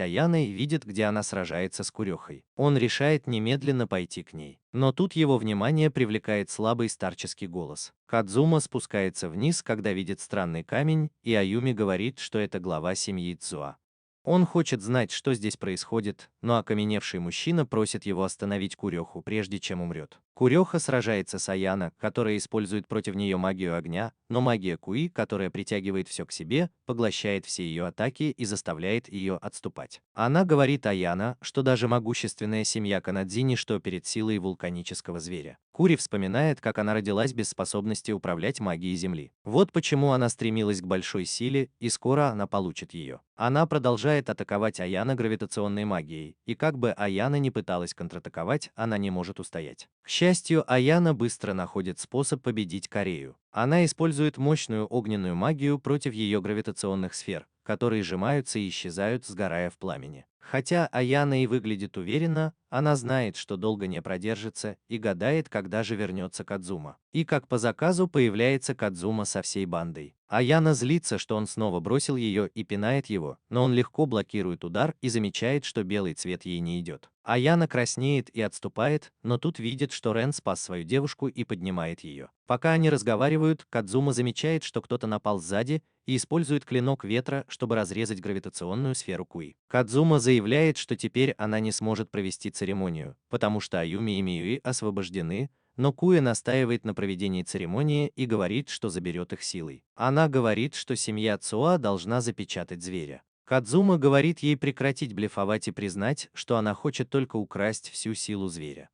Speaker 1: Аяна и видит, где она сражается с Курехой. Он решает немедленно пойти к ней. Но тут его внимание привлекает слабый старческий голос. Кадзума спускается вниз, когда видит странный камень, и Аюми говорит, что это глава семьи Цзуа. Он хочет знать, что здесь происходит, но окаменевший мужчина просит его остановить Куреху, прежде чем умрет. Куреха сражается с Аяна, которая использует против нее магию огня, но магия Куи, которая притягивает все к себе, поглощает все ее атаки и заставляет ее отступать. Она говорит Аяна, что даже могущественная семья Канадзи ничто перед силой вулканического зверя. Кури вспоминает, как она родилась без способности управлять магией Земли. Вот почему она стремилась к большой силе, и скоро она получит ее. Она продолжает атаковать Аяна гравитационной магией, и как бы Аяна не пыталась контратаковать, она не может устоять. К счастью, Аяна быстро находит способ победить Корею. Она использует мощную огненную магию против ее гравитационных сфер, которые сжимаются и исчезают, сгорая в пламени. Хотя Аяна и выглядит уверенно, она знает, что долго не продержится, и гадает, когда же вернется Кадзума. И как по заказу появляется Кадзума со всей бандой. Аяна злится, что он снова бросил ее и пинает его, но он легко блокирует удар и замечает, что белый цвет ей не идет. Аяна краснеет и отступает, но тут видит, что Рен спас свою девушку и поднимает ее. Пока они разговаривают, Кадзума замечает, что кто-то напал сзади и использует клинок ветра, чтобы разрезать гравитационную сферу Куи. Кадзума заявляет, что теперь она не сможет провести церемонию, потому что Аюми и Миюи освобождены, но Куя настаивает на проведении церемонии и говорит, что заберет их силой. Она говорит, что семья Цуа должна запечатать зверя. Кадзума говорит ей прекратить блефовать и признать, что она хочет только украсть всю силу зверя.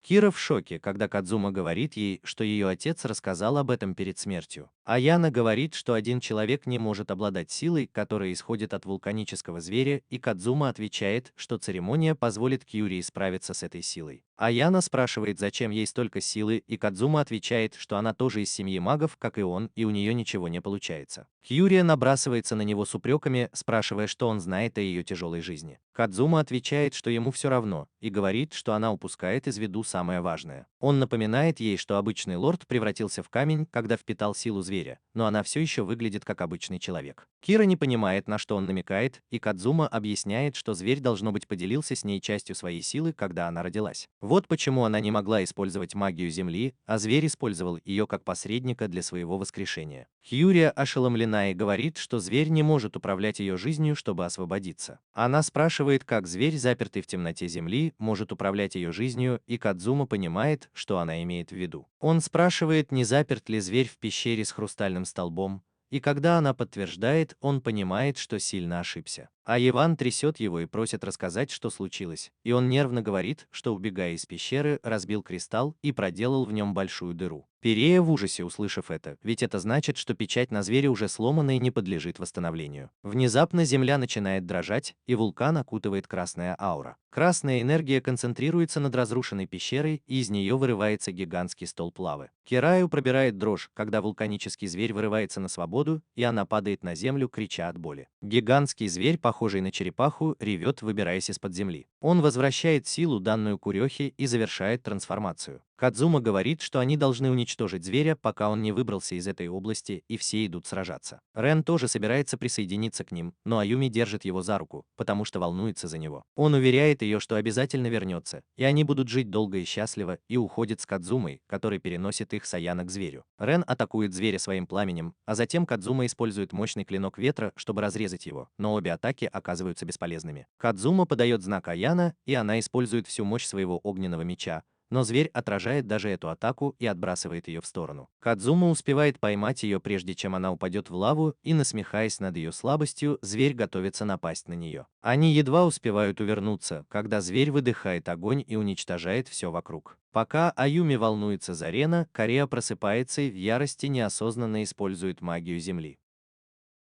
Speaker 1: Кира в шоке, когда Кадзума говорит ей, что ее отец рассказал об этом перед смертью. Аяна говорит, что один человек не может обладать силой, которая исходит от вулканического зверя, и Кадзума отвечает, что церемония позволит Кьюри справиться с этой силой. Аяна спрашивает, зачем ей столько силы, и Кадзума отвечает, что она тоже из семьи магов, как и он, и у нее ничего не получается. Кьюрия набрасывается на него с упреками, спрашивая, что он знает о ее тяжелой жизни. Кадзума отвечает, что ему все равно, и говорит, что она упускает из виду самое важное. Он напоминает ей, что обычный лорд превратился в камень, когда впитал силу зверя, но она все еще выглядит как обычный человек. Кира не понимает, на что он намекает, и Кадзума объясняет, что зверь, должно быть, поделился с ней частью своей силы, когда она родилась. Вот почему она не могла использовать магию Земли, а зверь использовал ее как посредника для своего воскрешения. Кьюрия ошеломлена и говорит, что зверь не может управлять ее жизнью, чтобы освободиться. Она спрашивает, как зверь, запертый в темноте Земли, может управлять ее жизнью, и Кадзума понимает, что она имеет в виду. Он спрашивает, не заперт ли зверь в пещере с хрустальным столбом, и когда она подтверждает, он понимает, что сильно ошибся. А Иван трясет его и просит рассказать, что случилось, и он нервно говорит, что, убегая из пещеры, разбил кристалл и проделал в нем большую дыру. Перея в ужасе, услышав это, ведь это значит, что печать на звере уже сломана и не подлежит восстановлению. Внезапно земля начинает дрожать, и вулкан окутывает красная аура. Красная энергия концентрируется над разрушенной пещерой, и из нее вырывается гигантский столб лавы. Кираю пробирает дрожь, когда вулканический зверь вырывается на свободу, и она падает на землю, крича от боли. Гигантский зверь, похожий на черепаху, ревет, выбираясь из-под земли. Он возвращает силу, данную Курехе, и завершает трансформацию. Кадзума говорит, что они должны уничтожить зверя, пока он не выбрался из этой области, и все идут сражаться. Рен тоже собирается присоединиться к ним, но Аюми держит его за руку, потому что волнуется за него. Он уверяет ее, что обязательно вернется, и они будут жить долго и счастливо, и уходит с Кадзумой, который переносит их с Аяна к зверю. Рен атакует зверя своим пламенем, а затем Кадзума использует мощный клинок ветра, чтобы разрезать его, но обе атаки оказываются бесполезными. Кадзума подает знак Аяна, и она использует всю мощь своего огненного меча, но зверь отражает даже эту атаку и отбрасывает ее в сторону. Кадзума успевает поймать ее, прежде чем она упадет в лаву, и, насмехаясь над ее слабостью, зверь готовится напасть на нее. Они едва успевают увернуться, когда зверь выдыхает огонь и уничтожает все вокруг. Пока Аюми волнуется за Рена, Корея просыпается и в ярости неосознанно использует магию Земли.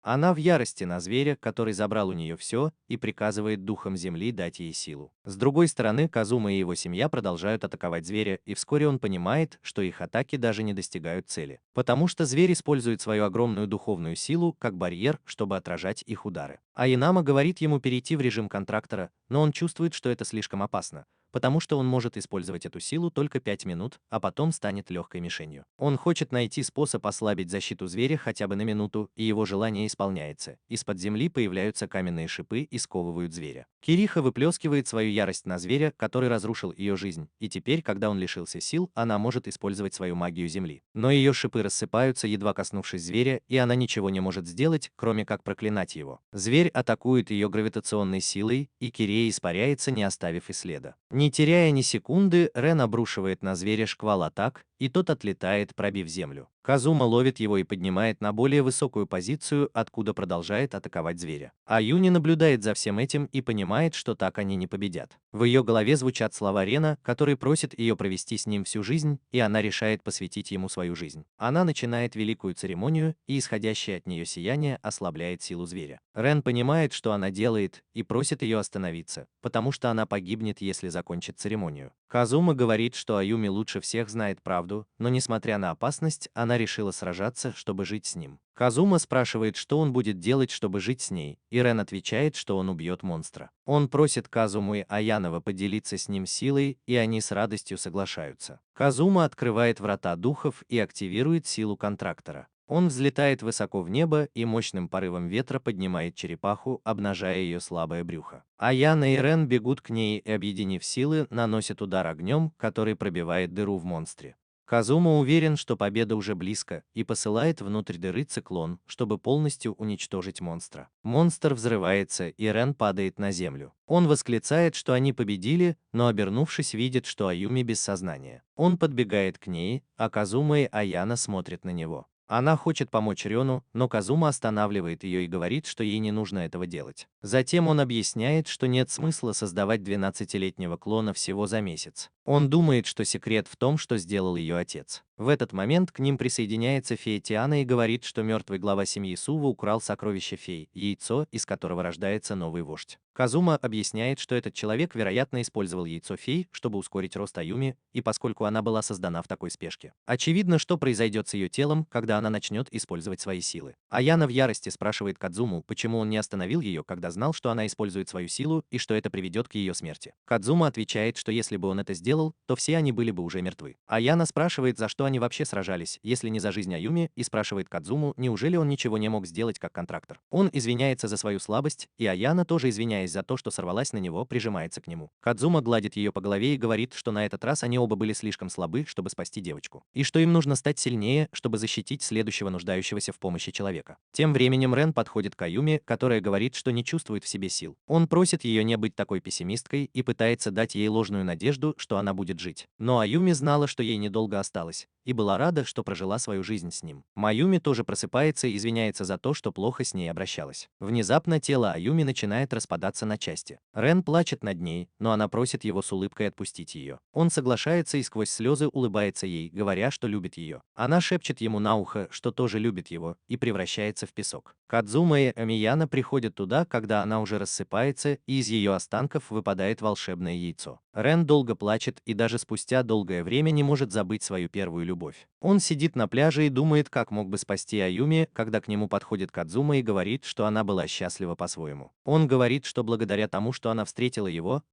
Speaker 1: Она в ярости на зверя, который забрал у нее все, и приказывает духам земли дать ей силу. С другой стороны, Казума и его семья продолжают атаковать зверя, и вскоре он понимает, что их атаки даже не достигают цели. Потому что зверь использует свою огромную духовную силу как барьер, чтобы отражать их удары. А Инама говорит ему перейти в режим контрактора, но он чувствует, что это слишком опасно, потому что он может использовать эту силу только 5 минут, а потом станет легкой мишенью. Он хочет найти способ ослабить защиту зверя хотя бы на минуту, и его желание исполняется. Из-под земли появляются каменные шипы и сковывают зверя. Кириха выплескивает свою ярость на зверя, который разрушил ее жизнь, и теперь, когда он лишился сил, она может использовать свою магию земли. Но ее шипы рассыпаются, едва коснувшись зверя, и она ничего не может сделать, кроме как проклинать его. Зверь атакует ее гравитационной силой, и Кирея испаряется, не оставив и следа. Не теряя ни секунды, Рен обрушивает на зверя шквал атак, и тот отлетает, пробив землю. Казума ловит его и поднимает на более высокую позицию, откуда продолжает атаковать зверя. А Юни наблюдает за всем этим и понимает, что так они не победят. В ее голове звучат слова Рена, который просит ее провести с ним всю жизнь, и она решает посвятить ему свою жизнь. Она начинает великую церемонию, и исходящее от нее сияние ослабляет силу зверя. Рен понимает, что она делает, и просит ее остановиться, потому что она погибнет, если закончит церемонию. Казума говорит, что Аюми лучше всех знает правду, но несмотря на опасность, она решила сражаться, чтобы жить с ним. Казума спрашивает, что он будет делать, чтобы жить с ней, и Рен отвечает, что он убьет монстра. Он просит Казуму и Аянова поделиться с ним силой, и они с радостью соглашаются. Казума открывает врата духов и активирует силу контрактора. Он взлетает высоко в небо и мощным порывом ветра поднимает черепаху, обнажая ее слабое брюхо. Аяна и Рен бегут к ней и, объединив силы, наносят удар огнем, который пробивает дыру в монстре. Казума уверен, что победа уже близко, и посылает внутрь дыры циклон, чтобы полностью уничтожить монстра. Монстр взрывается, и Рен падает на землю. Он восклицает, что они победили, но, обернувшись, видит, что Аюми без сознания. Он подбегает к ней, а Казума и Аяна смотрят на него. Она хочет помочь Рену, но Казума останавливает ее и говорит, что ей не нужно этого делать. Затем он объясняет, что нет смысла создавать 12-летнего клона всего за месяц. Он думает, что секрет в том, что сделал ее отец. В этот момент к ним присоединяется фея Тиана и говорит, что мертвый глава семьи Сува украл сокровище фей, яйцо, из которого рождается новый вождь. Казума объясняет, что этот человек, вероятно, использовал яйцо фей, чтобы ускорить рост Аюми, и поскольку она была создана в такой спешке. Очевидно, что произойдет с ее телом, когда она начнет использовать свои силы. Аяна в ярости спрашивает Кадзуму, почему он не остановил ее, когда знал, что она использует свою силу и что это приведет к ее смерти. Кадзума отвечает, что если бы он это сделал, то все они были бы уже мертвы. Аяна спрашивает, за что они вообще сражались, если не за жизнь Аюми, и спрашивает Кадзуму, неужели он ничего не мог сделать как контрактор. Он извиняется за свою слабость, и Аяна, тоже извиняясь за то, что сорвалась на него, прижимается к нему. Кадзума гладит ее по голове и говорит, что на этот раз они оба были слишком слабы, чтобы спасти девочку, и что им нужно стать сильнее, чтобы защитить следующего нуждающегося в помощи человека. Тем временем Рен подходит к Аюми, которая говорит, что не чувствует в себе сил. Он просит ее не быть такой пессимисткой и пытается дать ей ложную надежду, что она будет жить. Но Аюми знала, что ей недолго осталось, и была рада, что прожила свою жизнь с ним. Маюми тоже просыпается и извиняется за то, что плохо с ней обращалась. Внезапно тело Аюми начинает распадаться на части. Рен плачет над ней, но она просит его с улыбкой отпустить ее. Он соглашается и сквозь слезы улыбается ей, говоря, что любит ее. Она шепчет ему на ухо, что тоже любит его, и превращается в песок. Кадзума и Амияна приходят туда, когда она уже рассыпается, и из ее останков выпадает волшебное яйцо. Рен долго плачет и даже спустя долгое время не может забыть свою первую любовь. Он сидит на пляже и думает, как мог бы спасти Аюми, когда к нему подходит Кадзума и говорит, что она была счастлива по-своему. Он говорит, что благодаря тому, что она встретила его,